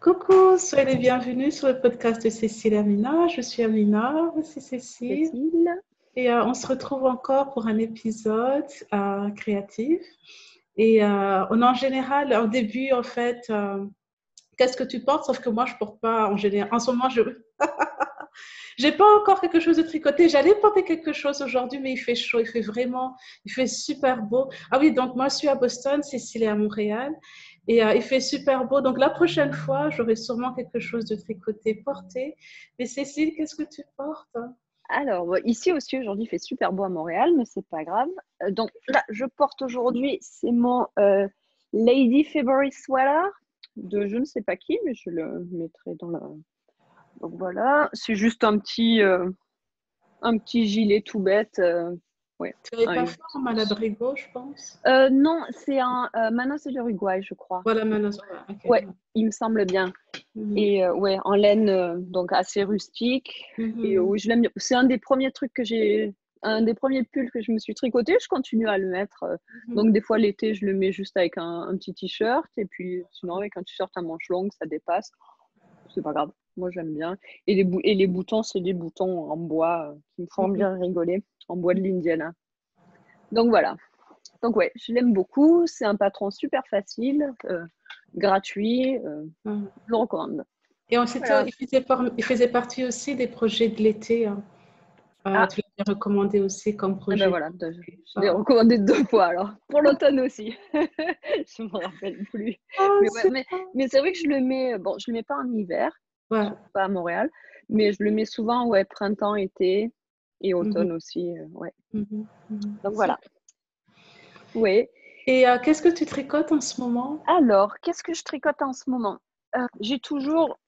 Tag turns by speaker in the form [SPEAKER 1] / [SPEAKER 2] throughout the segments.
[SPEAKER 1] Coucou, soyez les bienvenus sur le podcast de Cécile et Amina. Je suis Amina, c'est Cécile.
[SPEAKER 2] Cécile.
[SPEAKER 1] Et on se retrouve encore pour un épisode créatif. Et on a en général, au début, en fait, qu'est-ce que tu portes? Sauf que moi, je porte pas en général. En ce moment, je j'ai pas encore quelque chose de tricoté. J'allais porter quelque chose aujourd'hui, mais il fait chaud, il fait super beau. Ah oui, donc moi, je suis à Boston, Cécile est à Montréal. Et il fait super beau. Donc la prochaine fois, j'aurai sûrement quelque chose de tricoté porté. Mais Cécile, qu'est-ce que tu portes?
[SPEAKER 2] Alors, ici aussi, aujourd'hui, il fait super beau à Montréal, mais c'est pas grave. Donc là, je porte aujourd'hui, c'est mon Lady February Sweater de je ne sais pas qui, mais je le mettrai dans la... Donc voilà, c'est juste un petit gilet tout bête. Ouais.
[SPEAKER 1] Tu n'avais pas fait un Malabrigo, je pense.
[SPEAKER 2] Non, c'est un Manos de l'Uruguay, je crois.
[SPEAKER 1] Voilà, maintenant, ok.
[SPEAKER 2] Ouais, il me semble bien.
[SPEAKER 1] Mhm.
[SPEAKER 2] Et ouais, en laine, donc assez rustique. Et
[SPEAKER 1] Mhm.
[SPEAKER 2] oui, je l'aime bien. C'est un des premiers trucs que j'ai, un des premiers pulls que je me suis tricoté. Je continue à le mettre.
[SPEAKER 1] Mhm.
[SPEAKER 2] Donc des fois l'été, je le mets juste avec un petit t-shirt. Et puis sinon avec un t-shirt à manches longues, ça dépasse. C'est pas grave. Moi j'aime bien. Et les boutons, c'est des boutons en bois qui me font bien rigoler, en bois de l'Indiana. Donc voilà. Donc ouais, je l'aime beaucoup. C'est un patron super facile, gratuit.
[SPEAKER 1] Mhm.
[SPEAKER 2] Je le recommande.
[SPEAKER 1] Et
[SPEAKER 2] Voilà.
[SPEAKER 1] il faisait partie aussi des projets de l'été, hein.
[SPEAKER 2] Ah,
[SPEAKER 1] Tu l'avais recommandé aussi comme
[SPEAKER 2] eh ben
[SPEAKER 1] projet.
[SPEAKER 2] voilà, je l'ai recommandé 2 fois alors. Pour l'automne aussi. Je me rappelle plus.
[SPEAKER 1] Ah,
[SPEAKER 2] Mais ouais,
[SPEAKER 1] c'est
[SPEAKER 2] mais c'est vrai que je le mets, bon, je le mets pas en hiver,
[SPEAKER 1] ouais.
[SPEAKER 2] surtout pas à Montréal, mais je le mets souvent, ouais, printemps, été et
[SPEAKER 1] Mhm,
[SPEAKER 2] automne aussi, ouais.
[SPEAKER 1] mhm, mhm.
[SPEAKER 2] Donc voilà.
[SPEAKER 1] Super.
[SPEAKER 2] Ouais.
[SPEAKER 1] Et qu'est-ce que tu tricotes en ce moment?
[SPEAKER 2] Alors, qu'est-ce que je tricote en ce moment? J'ai toujours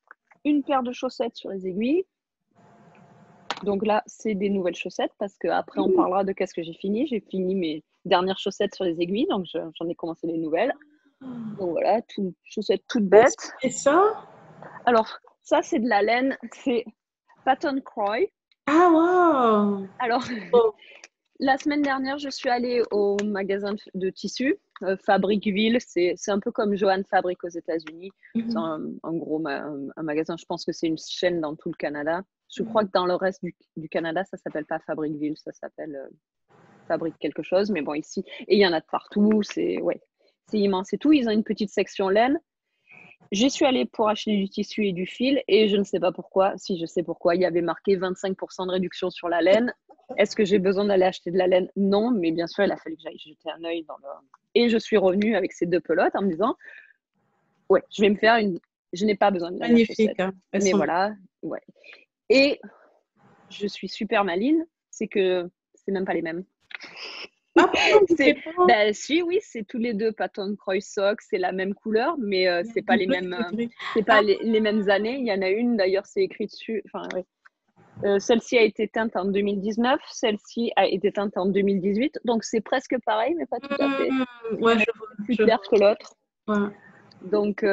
[SPEAKER 2] une paire de chaussettes sur les aiguilles. Donc là, c'est des nouvelles chaussettes parce qu'après, on
[SPEAKER 1] Mhm.
[SPEAKER 2] parlera de qu'est-ce que j'ai fini. J'ai fini mes dernières chaussettes sur les aiguilles, donc j'en ai commencé les nouvelles. Donc voilà, chaussettes toutes bêtes.
[SPEAKER 1] Et ça?
[SPEAKER 2] Alors, ça, c'est de la laine, c'est Patton Croy.
[SPEAKER 1] Ah, wow!
[SPEAKER 2] Alors,
[SPEAKER 1] Oh.
[SPEAKER 2] la semaine dernière, je suis allée au magasin de tissus, Fabriqueville. C'est un peu comme Joanne Fabric aux États-Unis. C'est
[SPEAKER 1] Mhm,
[SPEAKER 2] un magasin, je pense que c'est une chaîne dans tout le Canada. Je crois
[SPEAKER 1] mhm,
[SPEAKER 2] que dans le reste du Canada, ça s'appelle pas Fabriqueville, ça s'appelle Fabrique quelque chose. Mais bon, ici, et il y en a de partout. Ouais, c'est immense et tout. Ils ont une petite section laine. J'y suis allée pour acheter du tissu et du fil et je ne sais pas pourquoi, si je sais pourquoi, il y avait marqué 25% de réduction sur la laine. Est-ce que j'ai besoin d'aller acheter de la laine? Non, mais bien sûr, il a fallu que j'aille jeter un œil dans le... Et je suis revenue avec ces 2 pelotes en me disant, ouais, je vais me faire une... Je n'ai pas besoin de dernière
[SPEAKER 1] magnifique,
[SPEAKER 2] chaussette.
[SPEAKER 1] hein. Elles
[SPEAKER 2] Mais
[SPEAKER 1] sont
[SPEAKER 2] voilà, ouais. Et je suis super maline, c'est que c'est même pas les mêmes.
[SPEAKER 1] ah, pourquoi on ne fait
[SPEAKER 2] C'est,
[SPEAKER 1] pas?
[SPEAKER 2] ben si, oui, c'est tous les deux Patton Croix Sock, c'est la même couleur, mais
[SPEAKER 1] Il y a
[SPEAKER 2] c'est pas
[SPEAKER 1] du
[SPEAKER 2] les
[SPEAKER 1] bleu
[SPEAKER 2] mêmes,
[SPEAKER 1] et du gris.
[SPEAKER 2] c'est pas
[SPEAKER 1] Ah,
[SPEAKER 2] les mêmes années. Il y en a une d'ailleurs, c'est écrit dessus. Enfin, oui. Celle-ci a été teinte en 2019, celle-ci a été teinte en 2018, donc c'est presque pareil, mais pas tout à fait. Il y
[SPEAKER 1] ouais,
[SPEAKER 2] en a
[SPEAKER 1] je
[SPEAKER 2] une
[SPEAKER 1] vois,
[SPEAKER 2] qui est plus
[SPEAKER 1] je
[SPEAKER 2] claire que l'autre.
[SPEAKER 1] vois. Ouais.
[SPEAKER 2] Donc,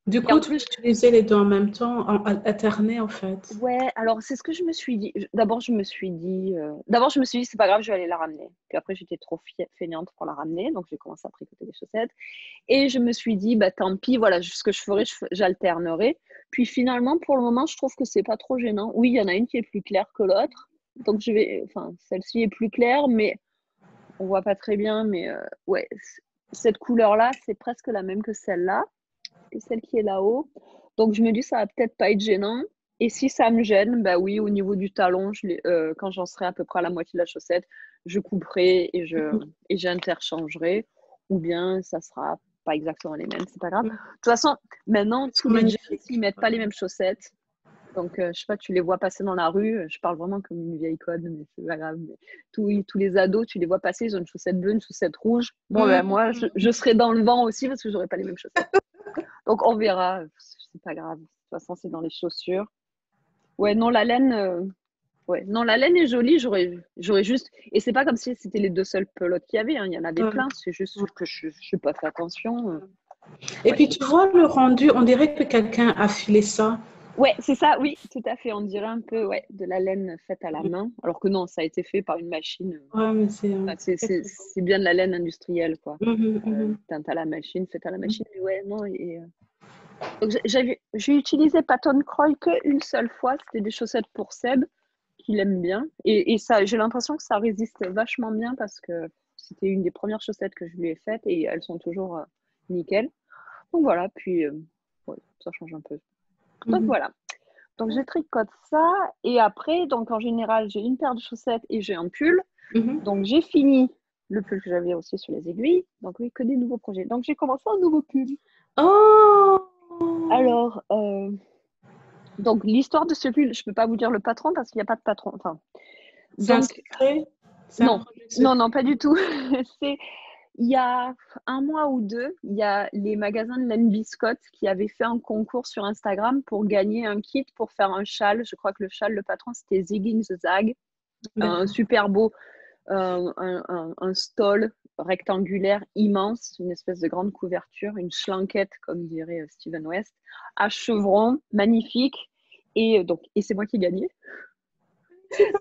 [SPEAKER 1] Du
[SPEAKER 2] et
[SPEAKER 1] coup,
[SPEAKER 2] en
[SPEAKER 1] tu peux
[SPEAKER 2] plus,
[SPEAKER 1] utiliser les deux en même temps, alterner en fait.
[SPEAKER 2] ouais, alors c'est ce que je me suis dit. D'abord, je me suis dit, c'est pas grave, je vais aller la ramener. Puis après, j'étais trop feignante pour la ramener, donc j'ai commencé à tricoter des chaussettes. Et je me suis dit, bah tant pis, voilà, ce que je ferai, j'alternerai. Puis finalement, pour le moment, je trouve que c'est pas trop gênant. Oui, il y en a une qui est plus claire que l'autre. Donc enfin, celle-ci est plus claire, mais on voit pas très bien. Mais ouais, cette couleur-là, c'est presque la même que celle qui est là-haut. Donc je me dis, ça va peut-être pas être gênant. Et si ça me gêne, bah oui, au niveau du talon, quand j'en serai à peu près à la moitié de la chaussette, je couperai et j'interchangerai. Ou bien ça sera pas exactement les mêmes, c'est pas grave. De toute façon, maintenant,
[SPEAKER 1] Elles
[SPEAKER 2] tous
[SPEAKER 1] sont
[SPEAKER 2] les jeunes, ils
[SPEAKER 1] magnifiques.
[SPEAKER 2] mettent pas les mêmes chaussettes. Donc, je sais pas, tu les vois passer dans la rue. Je parle vraiment comme une vieille conne, mais c'est pas grave. Mais tous les ados, tu les vois passer, ils ont une chaussette bleue, une chaussette rouge. Bon, ben
[SPEAKER 1] Mm.
[SPEAKER 2] moi, je serai dans le vent aussi parce que j'aurai pas les mêmes chaussettes. Donc, on verra. C'est pas grave. De toute façon, c'est dans les chaussures. Ouais, non, la laine, ouais, non, la laine est jolie. J'aurais juste. Et c'est pas comme si c'était les 2 seules pelotes qu'il y avait, hein. Il y en avait
[SPEAKER 1] Ouais.
[SPEAKER 2] plein. C'est juste que je n'ai pas fait attention.
[SPEAKER 1] Et
[SPEAKER 2] Ouais.
[SPEAKER 1] puis tu vois le rendu, on dirait que quelqu'un a filé ça.
[SPEAKER 2] Ouais, c'est ça, oui, tout à fait. On dirait un peu, ouais, de la laine faite à la main. Alors que non, ça a été fait par une machine.
[SPEAKER 1] Ouais, mais c'est
[SPEAKER 2] Enfin,
[SPEAKER 1] très très beau.
[SPEAKER 2] c'est bien de la laine industrielle, quoi.
[SPEAKER 1] Mhm, mhm.
[SPEAKER 2] Teinte à la machine, faite à la machine. Mais ouais, non, Donc, j'ai utilisé Patton Kroll qu'une seule fois. C'était des chaussettes pour Seb, qu'il aime bien. Et ça, j'ai l'impression que ça résiste vachement bien parce que c'était une des premières chaussettes que je lui ai faites et elles sont toujours nickel. Donc voilà, puis ouais, ça change un peu. Donc voilà. Donc je tricote ça et après, donc en général, j'ai une paire de chaussettes et j'ai un pull. Donc j'ai fini le pull que j'avais aussi sur les aiguilles. Donc oui, que des nouveaux projets. Donc j'ai commencé un nouveau pull.
[SPEAKER 1] Oh!
[SPEAKER 2] Alors, donc l'histoire de ce pull, je peux pas vous dire le patron parce qu'il n'y a pas de patron. Enfin,
[SPEAKER 1] C'est un
[SPEAKER 2] donc
[SPEAKER 1] secret? C'est un
[SPEAKER 2] non,
[SPEAKER 1] projet secret?
[SPEAKER 2] non, pas du tout. Il y a un mois ou deux, il y a les magasins de Len Biscott qui avaient fait un concours sur Instagram pour gagner un kit pour faire un châle. Je crois que le châle, le patron, c'était Zigging the Zag. Un super beau, un stole rectangulaire immense, une espèce de grande couverture, une schlanquette, comme dirait Steven West, à chevrons, magnifique. Et c'est moi qui ai gagné.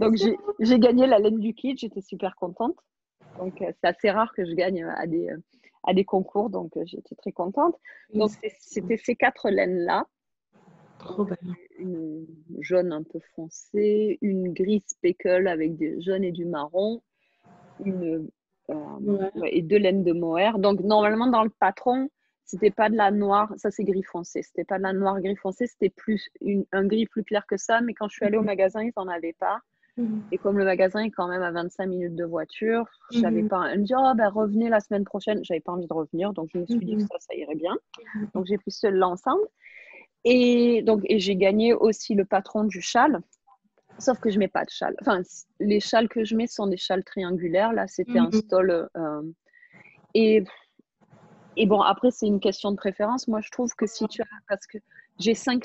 [SPEAKER 2] Donc, j'ai gagné la laine du kit, j'étais super contente. Donc, c'est assez rare que je gagne à des concours, donc j'étais très contente. Donc, c'était ces 4 laines-là.
[SPEAKER 1] Trop belle.
[SPEAKER 2] Une jaune un peu foncée, une grise speckle avec du jaune et du marron, et 2 laines de mohair. Donc, normalement, dans le patron, c'était pas de la noire, ça c'est gris foncé. C'était pas de la noire gris foncé, c'était plus un gris plus clair que ça. Mais quand je suis allée au magasin, ils n'en avaient pas. Et comme le magasin est quand même à 25 minutes de voiture, j'avais pas. Elle me dit, oh, ben, revenez la semaine prochaine. J'avais pas envie de revenir, donc je me suis dit que ça irait bien. Donc j'ai pris ceux-là ensemble. Et j'ai gagné aussi le patron du châle. Sauf que je mets pas de châle. Enfin, les châles que je mets sont des châles triangulaires. Là, c'était un stole. Et bon, après, c'est une question de préférence. Moi, je trouve que si tu as. Parce que j'ai 5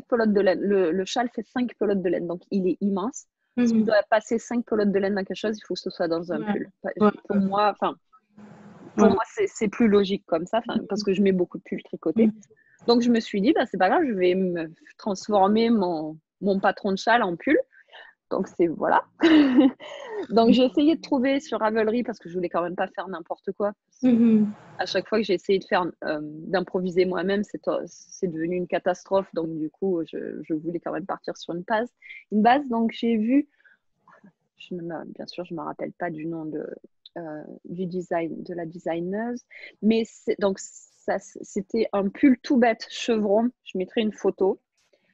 [SPEAKER 2] pelotes de laine. Le châle fait 5 pelotes de laine. Donc, il est immense. Si tu dois passer 5 pelotes de laine dans quelque chose, il faut que ce soit dans un pull. Pour moi, c'est plus logique comme ça, parce que je mets beaucoup de pulls tricotés. Donc, je me suis dit, bah, c'est pas grave, je vais me transformer mon patron de châle en pull. Donc, voilà. Donc, j'ai essayé de trouver sur Ravelry parce que je voulais quand même pas faire n'importe quoi. À chaque fois que j'ai essayé de faire, d'improviser moi-même, c'est devenu une catastrophe. Donc, du coup, je voulais quand même partir sur une base. Donc, j'ai vu, bien sûr, je ne me rappelle pas du nom du design, de la designeuse, mais donc, c'était un pull tout bête, chevron. Je mettrai une photo.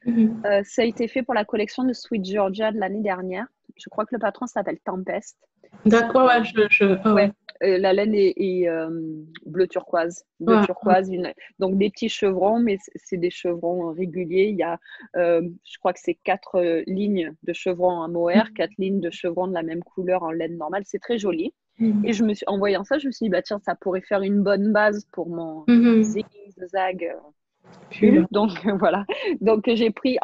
[SPEAKER 2] Ça a été fait pour la collection de Sweet Georgia de l'année dernière. Je crois que le patron s'appelle Tempest.
[SPEAKER 1] D'accord, ouais,
[SPEAKER 2] la laine est bleu turquoise. Donc des petits chevrons, mais c'est des chevrons réguliers. Il y a, je crois que c'est 4 lignes de chevrons en mohair, 4 lignes de chevrons de la même couleur en laine normale. C'est très joli. Et en voyant ça, je me suis dit, bah, tiens, ça pourrait faire une bonne base pour mon zig-zag pull. Donc voilà. Donc j'ai pris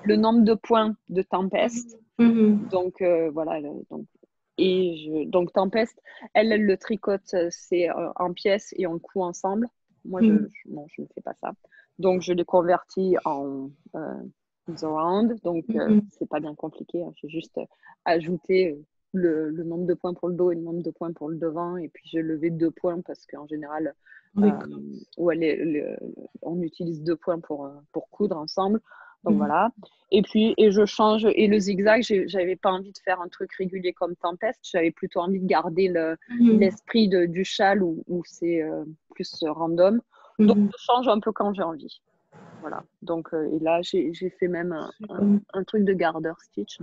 [SPEAKER 2] le nombre de points de Tempest. Donc voilà. Donc Tempest, elle le tricote, c'est en pièces et on coud ensemble. Moi, je ne fais pas ça. Donc je l'ai converti en The Round. Donc c'est pas bien compliqué. Hein. J'ai juste ajouté le nombre de points pour le dos et le nombre de points pour le devant. Et puis j'ai levé 2 points parce qu'en général, on utilise 2 points pour coudre ensemble. Donc voilà. Et je change. Et le zigzag, j'avais pas envie de faire un truc régulier comme Tempest. J'avais plutôt envie de garder l'esprit du châle où c'est plus random. Donc je change un peu quand j'ai envie. Voilà. Donc et là, j'ai fait même un truc de garter stitch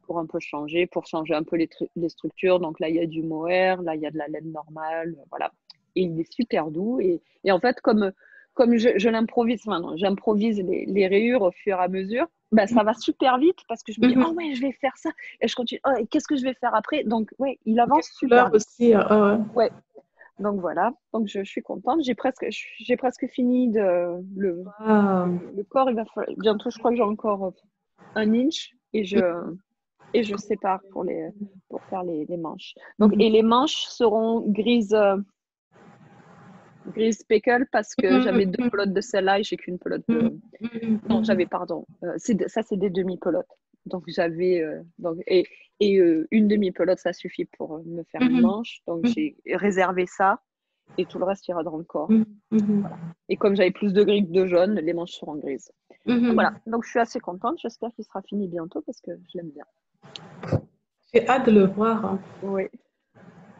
[SPEAKER 2] pour un peu changer, pour changer un peu les structures. Donc là, il y a du mohair, là, il y a de la laine normale. Voilà. Et il est super doux. Et en fait, comme je l'improvise, j'improvise les rayures au fur et à mesure, bah, ça va super vite parce que je me dis, oh ouais, je vais faire ça. Et je continue, oh, et qu'est-ce que je vais faire après? Donc, ouais, il avance super vite.
[SPEAKER 1] Aussi,
[SPEAKER 2] ouais. Donc voilà, donc je suis contente. J'ai presque fini le corps. Il va falloir, bientôt, je crois que j'ai encore 1 inch et je sépare pour faire les manches. Donc, et les manches seront grises speckle parce que j'avais 2 pelotes de celle-là et j'ai qu'une pelote de. Non, ça, c'est des demi-pelotes. Donc, j'avais. Une demi-pelote, ça suffit pour me faire une manche. Donc, j'ai réservé ça. et tout le reste ira dans le corps.
[SPEAKER 1] Mhm.
[SPEAKER 2] Voilà. Et comme j'avais plus de gris que de jaune, les manches seront grises. Donc, voilà, donc je suis assez contente. J'espère qu'il sera fini bientôt parce que je l'aime bien.
[SPEAKER 1] J'ai hâte de le voir. Hein.
[SPEAKER 2] Oui.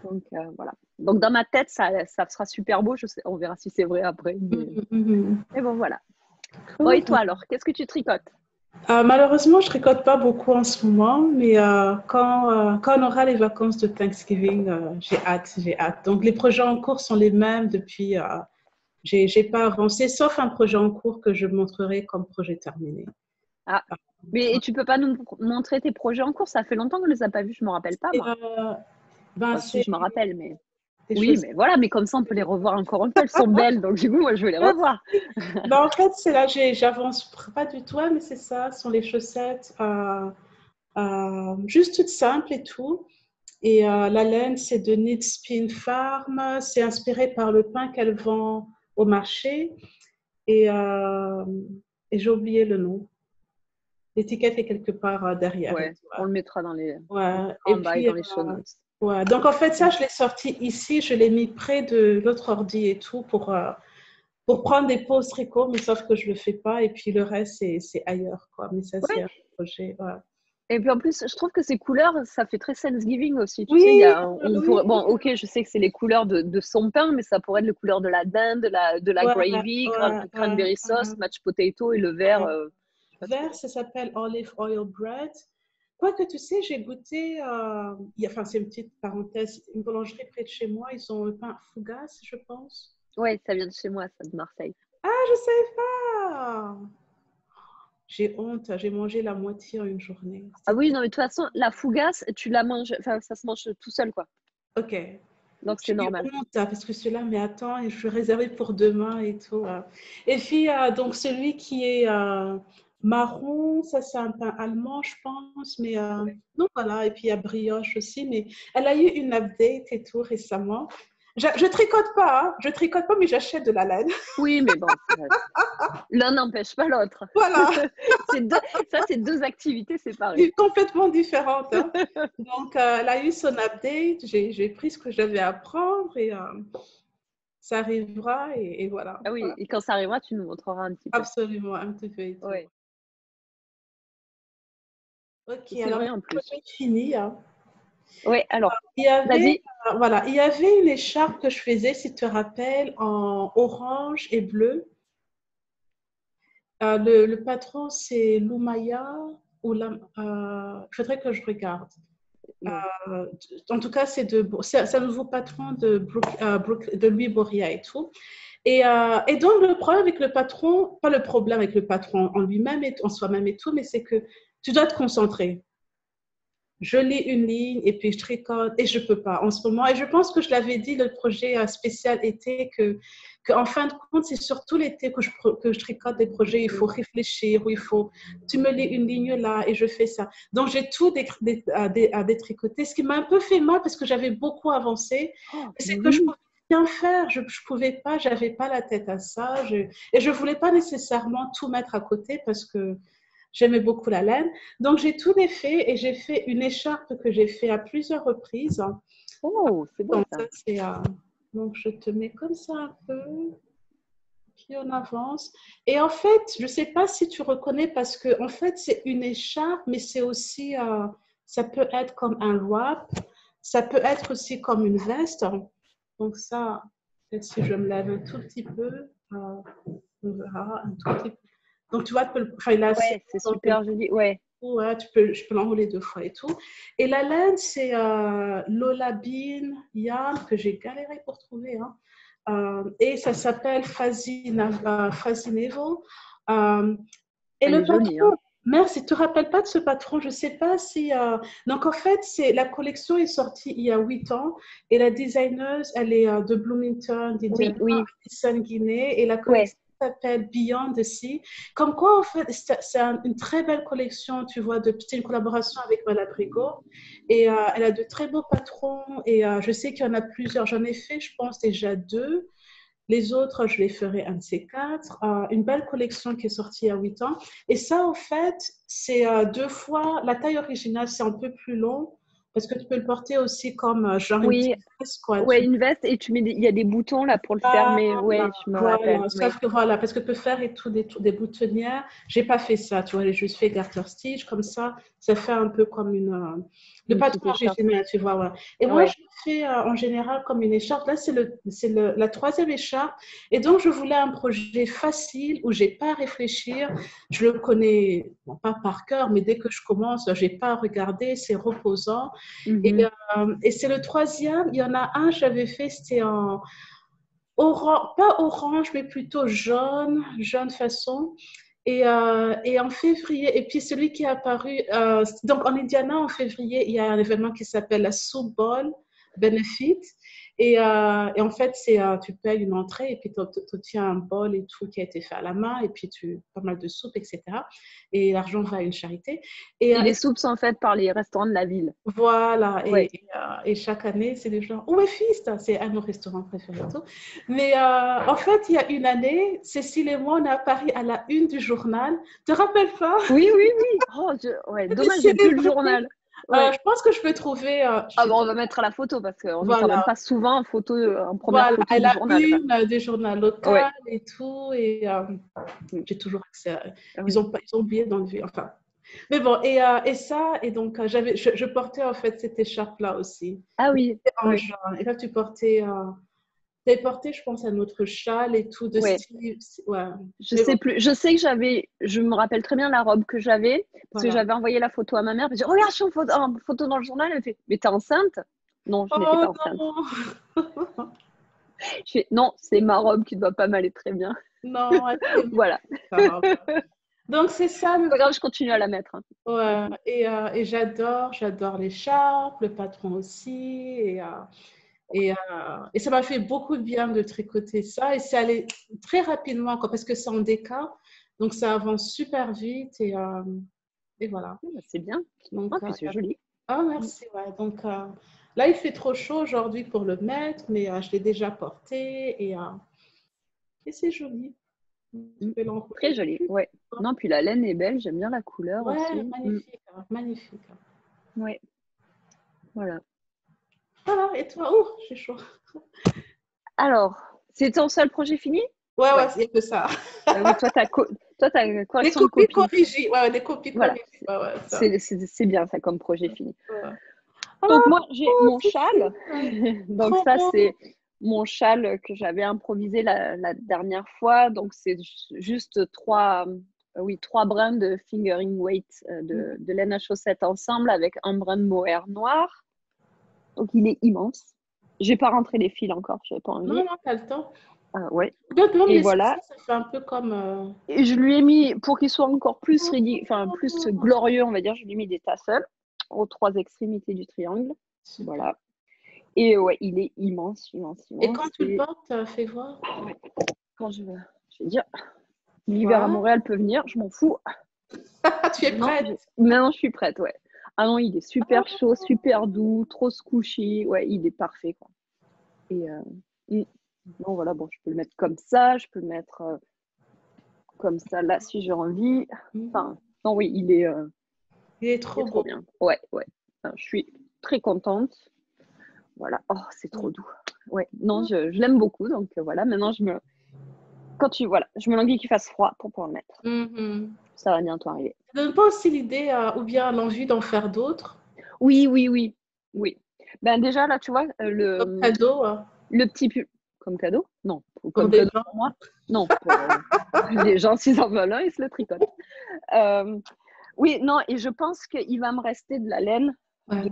[SPEAKER 2] Donc voilà. Donc dans ma tête, ça sera super beau. On verra si c'est vrai après. Mais bon, voilà. Bon, et toi alors, qu'est-ce que tu tricotes?
[SPEAKER 1] Malheureusement, je tricote pas beaucoup en ce moment, mais quand on aura les vacances de Thanksgiving, j'ai hâte, j'ai hâte. Donc les projets en cours sont les mêmes depuis. J'ai pas avancé, sauf un projet en cours que je montrerai comme projet terminé.
[SPEAKER 2] Ah, mais et tu peux pas nous montrer tes projets en cours? Ça fait longtemps qu'on ne les a pas vus. Je me rappelle pas moi. Enfin, si je me rappelle, mais oui, mais voilà. Mais comme ça, on peut les revoir encore une fois. Elles sont belles, donc du coup, moi, je veux les revoir.
[SPEAKER 1] En fait, c'est là, j'avance pas du tout, mais c'est ça, ce sont les chaussettes juste toutes simples et tout. Et la laine, c'est de Knit Spin Farm, c'est inspiré par le pain qu'elle vend au marché. Et j'ai oublié le nom. L'étiquette est quelque part derrière.
[SPEAKER 2] Ouais, on le mettra dans les
[SPEAKER 1] Et
[SPEAKER 2] bails,
[SPEAKER 1] puis,
[SPEAKER 2] dans les show notes.
[SPEAKER 1] ouais. Donc, en fait, ça, je l'ai sorti ici. Je l'ai mis près de l'autre ordi et tout pour prendre des pauses tricot, mais sauf que je ne le fais pas. Et puis, le reste, c'est ailleurs. Quoi. Mais ça, c'est un projet. Ouais.
[SPEAKER 2] Et puis en plus, je trouve que ces couleurs, ça fait très Thanksgiving aussi. Tu sais,
[SPEAKER 1] Oui,
[SPEAKER 2] bon, ok, je sais que c'est les couleurs de son pain, mais ça pourrait être les couleurs de la dinde, de la gravy, cranberry sauce, mashed potato et le vert.
[SPEAKER 1] Vert, ça s'appelle olive oil bread. Quoique, tu sais, j'ai goûté, enfin, c'est une petite parenthèse, une boulangerie près de chez moi, ils ont le pain fougasse, je pense.
[SPEAKER 2] Ouais, ça vient de chez moi, ça, de Marseille.
[SPEAKER 1] Ah, je ne savais pas! J'ai honte, j'ai mangé la moitié en une journée.
[SPEAKER 2] Ah oui, non, mais de toute façon, la fougasse, tu la manges, enfin, ça se mange tout seul, quoi.
[SPEAKER 1] Ok.
[SPEAKER 2] Donc c'est
[SPEAKER 1] J'ai eu
[SPEAKER 2] normal.
[SPEAKER 1] honte parce que celui-là, mais attends, je suis réservée pour demain et tout. Et puis, donc, celui qui est marron, ça, c'est un pain allemand, je pense. Mais donc, voilà. Et puis, il y a brioche aussi. Mais elle a eu une update et tout récemment. Je tricote pas, hein. Je tricote pas, mais j'achète de la laine.
[SPEAKER 2] Oui, mais bon, l'un n'empêche pas l'autre.
[SPEAKER 1] Voilà.
[SPEAKER 2] Ça, c'est deux activités séparées.
[SPEAKER 1] Complètement différentes. Hein. Donc, elle a eu son update. J'ai pris ce que j'avais à prendre et ça arrivera et voilà.
[SPEAKER 2] Ah oui,
[SPEAKER 1] Voilà.
[SPEAKER 2] et quand ça arrivera, tu nous montreras un petit peu.
[SPEAKER 1] Absolument, un petit peu et tout.
[SPEAKER 2] Ouais.
[SPEAKER 1] Ok,
[SPEAKER 2] C'est
[SPEAKER 1] alors
[SPEAKER 2] vrai en plus.
[SPEAKER 1] c'est fini. Hein.
[SPEAKER 2] Ouais, alors,
[SPEAKER 1] Vas-y.
[SPEAKER 2] vas-y.
[SPEAKER 1] Voilà, il y avait une écharpe que je faisais, si tu te rappelles, en orange et bleu. Le patron, c'est Lumaya ou il faudrait que je regarde. En tout cas, c'est un nouveau patron de Louis Boria et tout. Et donc, le problème avec le patron, pas le problème avec le patron en lui-même, en soi-même et tout, mais c'est que tu dois te concentrer. Je lis une ligne et puis je tricote et je peux pas en ce moment. Et je pense que je l'avais dit, le projet spécial été, que en fin de compte, c'est surtout l'été que je tricote des projets. Il faut réfléchir, ou tu me lis une ligne là et je fais ça. Donc, j'ai tout détricoté, ce qui m'a un peu fait mal parce que j'avais beaucoup avancé. C'est que je pouvais rien faire. Je pouvais pas, j'avais pas la tête à ça. Et je voulais pas nécessairement tout mettre à côté parce que j'aimais beaucoup la laine. Donc, j'ai tout défait et j'ai fait une écharpe que j'ai fait à plusieurs reprises.
[SPEAKER 2] Oh, c'est beau
[SPEAKER 1] Donc,
[SPEAKER 2] ça.
[SPEAKER 1] Donc, je te mets comme ça un peu, puis on avance. Et en fait, je ne sais pas si tu reconnais parce que en fait, c'est une écharpe, mais c'est aussi, ça peut être comme un wrap, ça peut être aussi comme une veste. Donc, ça, peut-être si je me lève un tout petit peu, on verra un tout petit peu. Donc, tu vois,
[SPEAKER 2] Ouais, c'est super joli. Ouais.
[SPEAKER 1] Ouais, je peux l'enrouler 2 fois et tout. Et la laine, c'est Lola Bean Yarn que j'ai galéré pour trouver. Hein. Et ça s'appelle Fazinevo. Et
[SPEAKER 2] Elle
[SPEAKER 1] le
[SPEAKER 2] est jolie,
[SPEAKER 1] patron,
[SPEAKER 2] hein.
[SPEAKER 1] merci, tu ne te rappelles pas de ce patron? Je ne sais pas si. Donc, en fait, la collection est sortie il y a 8 ans. Et la designer, elle est de Bloomington,
[SPEAKER 2] Oui.
[SPEAKER 1] Madison, Guinée. Et la
[SPEAKER 2] Ouais.
[SPEAKER 1] collection s'appelle Beyond the Sea. Comme quoi, en fait, c'est une très belle collection, tu vois, c'est une collaboration avec Malabrigo. Et elle a de très beaux patrons. Et je sais qu'il y en a plusieurs. J'en ai fait, je pense, déjà 2. Les autres, je les ferai un de ces 4. Une belle collection qui est sortie il y a 8 ans. Et ça, en fait, c'est 2 fois. La taille originale, c'est un peu plus long Parce que tu peux le porter aussi comme genre une
[SPEAKER 2] Oui,
[SPEAKER 1] petite veste, quoi.
[SPEAKER 2] ouais, une veste et il y a des boutons là pour le fermer.
[SPEAKER 1] Voilà,
[SPEAKER 2] Ouais, je me rappelle.
[SPEAKER 1] voilà.
[SPEAKER 2] Oui,
[SPEAKER 1] Sauf que voilà, parce que tu peux faire et tout des boutonnières. J'ai pas fait ça, tu vois. J'ai juste fait garter stitch comme ça fait un peu comme le
[SPEAKER 2] une petite
[SPEAKER 1] patron
[SPEAKER 2] écharpe.
[SPEAKER 1] original, tu vois. Voilà. Et moi,
[SPEAKER 2] Ouais.
[SPEAKER 1] je fais en général comme une écharpe. Là, la troisième écharpe. Et donc, je voulais un projet facile où j'ai pas à réfléchir. Je le connais, bon, pas par cœur, mais dès que je commence, j'ai pas à regarder. C'est reposant. Et,
[SPEAKER 2] Mhm.
[SPEAKER 1] et c'est le troisième. Il y en a un, j'avais fait, c'était en orange, pas orange, mais plutôt jaune façon. Et en février, et puis celui qui est apparu, donc en Indiana, en février, il y a un événement qui s'appelle la Soup Bowl Benefit. Et en fait, tu payes une entrée et puis tu obtiens un bol et tout qui a été fait à la main, et puis pas mal de soupe, etc. Et l'argent va à une charité.
[SPEAKER 2] Et les soupes sont faites par les restaurants de la ville.
[SPEAKER 1] Voilà,
[SPEAKER 2] Ouais.
[SPEAKER 1] et chaque année, c'est des gens. Où est Fist? C'est un de nos restaurants préférés. Et tout. Mais en fait, il y a une année, Cécile et moi, on est à Paris à la une du journal. Te rappelles pas?
[SPEAKER 2] Oui, oui, oui. Oh, ouais,
[SPEAKER 1] C'était
[SPEAKER 2] dommage, j'ai plus le
[SPEAKER 1] célébré.
[SPEAKER 2] journal. Ouais.
[SPEAKER 1] Je pense que je peux trouver.
[SPEAKER 2] Ah bon, on va mettre à la photo parce qu'on n'est quand même
[SPEAKER 1] Voilà,
[SPEAKER 2] pas souvent en première
[SPEAKER 1] voilà,
[SPEAKER 2] photo
[SPEAKER 1] elle
[SPEAKER 2] du
[SPEAKER 1] a
[SPEAKER 2] journal, quoi.
[SPEAKER 1] une des journaux locaux
[SPEAKER 2] Ouais.
[SPEAKER 1] et tout. Et
[SPEAKER 2] Mm.
[SPEAKER 1] j'ai toujours accès
[SPEAKER 2] Oui.
[SPEAKER 1] ils ont oublié d'enlever. Enfin. Mais bon, et ça, et donc je portais en fait cette écharpe-là aussi.
[SPEAKER 2] Ah oui,
[SPEAKER 1] En
[SPEAKER 2] oui.
[SPEAKER 1] juin. Et là, tu avais porté, je pense, un autre châle et tout de
[SPEAKER 2] Ouais.
[SPEAKER 1] style. Ouais.
[SPEAKER 2] Je
[SPEAKER 1] Mais bon,
[SPEAKER 2] sais plus. Je sais que je me rappelle très bien la robe que j'avais parce que
[SPEAKER 1] voilà.
[SPEAKER 2] j'avais envoyé la photo à ma mère. Elle me dit, regarde, je suis en photo dans le journal. Elle fait, mais t'es enceinte? Non, je n'étais
[SPEAKER 1] Oh
[SPEAKER 2] pas enceinte.
[SPEAKER 1] non!
[SPEAKER 2] Je fais, non, c'est ma robe qui doit pas m'aller très bien.
[SPEAKER 1] Non, elle était
[SPEAKER 2] Voilà.
[SPEAKER 1] magnifique, ta robe. Donc, c'est ça le
[SPEAKER 2] Pas grave,
[SPEAKER 1] projet.
[SPEAKER 2] je continue à la mettre, hein.
[SPEAKER 1] Ouais. Et j'adore l'écharpe, le patron aussi. Et ça m'a fait beaucoup de bien de tricoter ça. Et c'est allé très rapidement, quoi, parce que c'est en déca. Donc, ça avance super vite. Et voilà.
[SPEAKER 2] Ah, bah, c'est bien. Ah,
[SPEAKER 1] Donc,
[SPEAKER 2] puis c'est joli. Mm.
[SPEAKER 1] merci. Ouais. Donc, là, il fait trop chaud aujourd'hui pour le mettre, mais je l'ai déjà porté et c'est joli. Tu
[SPEAKER 2] Mm.
[SPEAKER 1] peux
[SPEAKER 2] Très
[SPEAKER 1] l'enrouler.
[SPEAKER 2] joli. Ouais. Non, puis la laine est belle. J'aime bien la couleur
[SPEAKER 1] Ouais,
[SPEAKER 2] aussi. Mm.
[SPEAKER 1] magnifique, hein, magnifique.
[SPEAKER 2] Ouais. Voilà.
[SPEAKER 1] Voilà, et toi? Oh, j'ai chaud.
[SPEAKER 2] Alors, c'est ton seul projet fini?
[SPEAKER 1] Ouais, ouais,
[SPEAKER 2] Ouais.
[SPEAKER 1] il n'y a que ça.
[SPEAKER 2] Oui, toi, t'as une
[SPEAKER 1] Des
[SPEAKER 2] correction de
[SPEAKER 1] copies
[SPEAKER 2] copie.
[SPEAKER 1] corrigées. Ouais, ouais, des copies
[SPEAKER 2] Voilà.
[SPEAKER 1] corrigées. Ouais, ouais, ça.
[SPEAKER 2] C'est bien ça comme projet fini.
[SPEAKER 1] Ouais.
[SPEAKER 2] Donc,
[SPEAKER 1] Ah,
[SPEAKER 2] moi, j'ai
[SPEAKER 1] oh,
[SPEAKER 2] mon
[SPEAKER 1] c'est
[SPEAKER 2] châle.
[SPEAKER 1] chouette.
[SPEAKER 2] Donc,
[SPEAKER 1] Trop
[SPEAKER 2] ça,
[SPEAKER 1] beau.
[SPEAKER 2] c'est mon châle que j'avais improvisé la dernière fois. Donc, c'est juste trois brins de fingering weight de laine à chaussette ensemble avec un brin de mohair noir. Donc, il est immense. J'ai pas rentré les fils encore, j'avais pas
[SPEAKER 1] Non,
[SPEAKER 2] envie.
[SPEAKER 1] non, t'as le temps.
[SPEAKER 2] Ouais.
[SPEAKER 1] Donc, même
[SPEAKER 2] Et
[SPEAKER 1] les ça
[SPEAKER 2] voilà.
[SPEAKER 1] fait un peu comme.
[SPEAKER 2] Et je lui ai mis, pour qu'il soit encore plus plus glorieux, on va dire, je lui ai mis des tassels aux trois extrémités du triangle.
[SPEAKER 1] Super.
[SPEAKER 2] Voilà. Et ouais, il est immense, immense,
[SPEAKER 1] Et
[SPEAKER 2] immense.
[SPEAKER 1] quand tu le
[SPEAKER 2] Et
[SPEAKER 1] portes, fais voir.
[SPEAKER 2] ouais, quand je vais dire, l'hiver à
[SPEAKER 1] Voilà.
[SPEAKER 2] Montréal peut venir, je m'en fous.
[SPEAKER 1] Tu es
[SPEAKER 2] Maintenant,
[SPEAKER 1] prête.
[SPEAKER 2] maintenant, je suis prête, ouais. Ah non, il est super chaud,
[SPEAKER 1] Oh,
[SPEAKER 2] super doux, trop squishy. Ouais, il est parfait, quoi. Et mm. non, voilà, bon, je peux le mettre comme ça, je peux le mettre comme ça, là, si j'ai envie.
[SPEAKER 1] mhm.
[SPEAKER 2] Enfin, non, oui,
[SPEAKER 1] Il est
[SPEAKER 2] il est
[SPEAKER 1] trop
[SPEAKER 2] trop
[SPEAKER 1] beau.
[SPEAKER 2] bien. Ouais, ouais. Enfin, je suis très contente. Voilà. Oh, c'est trop
[SPEAKER 1] Mm.
[SPEAKER 2] doux. Ouais, non, je l'aime beaucoup. Donc voilà, maintenant, je me languis qu'il fasse froid pour pouvoir le mettre.
[SPEAKER 1] Mhm.
[SPEAKER 2] Ça va bientôt arriver.
[SPEAKER 1] Ça donne pas aussi l'idée ou bien l'envie d'en faire d'autres
[SPEAKER 2] Oui, oui, oui. Oui. Ben déjà, là, tu vois,
[SPEAKER 1] comme cadeau
[SPEAKER 2] le petit pull. Comme cadeau? Non. Ou
[SPEAKER 1] pour
[SPEAKER 2] comme
[SPEAKER 1] des
[SPEAKER 2] cadeau
[SPEAKER 1] gens.
[SPEAKER 2] pour moi? Non. Pour les gens, s'ils en veulent un, ils se le tricotent. Oui, non, et je pense qu'il va me rester de la laine
[SPEAKER 1] Ouais.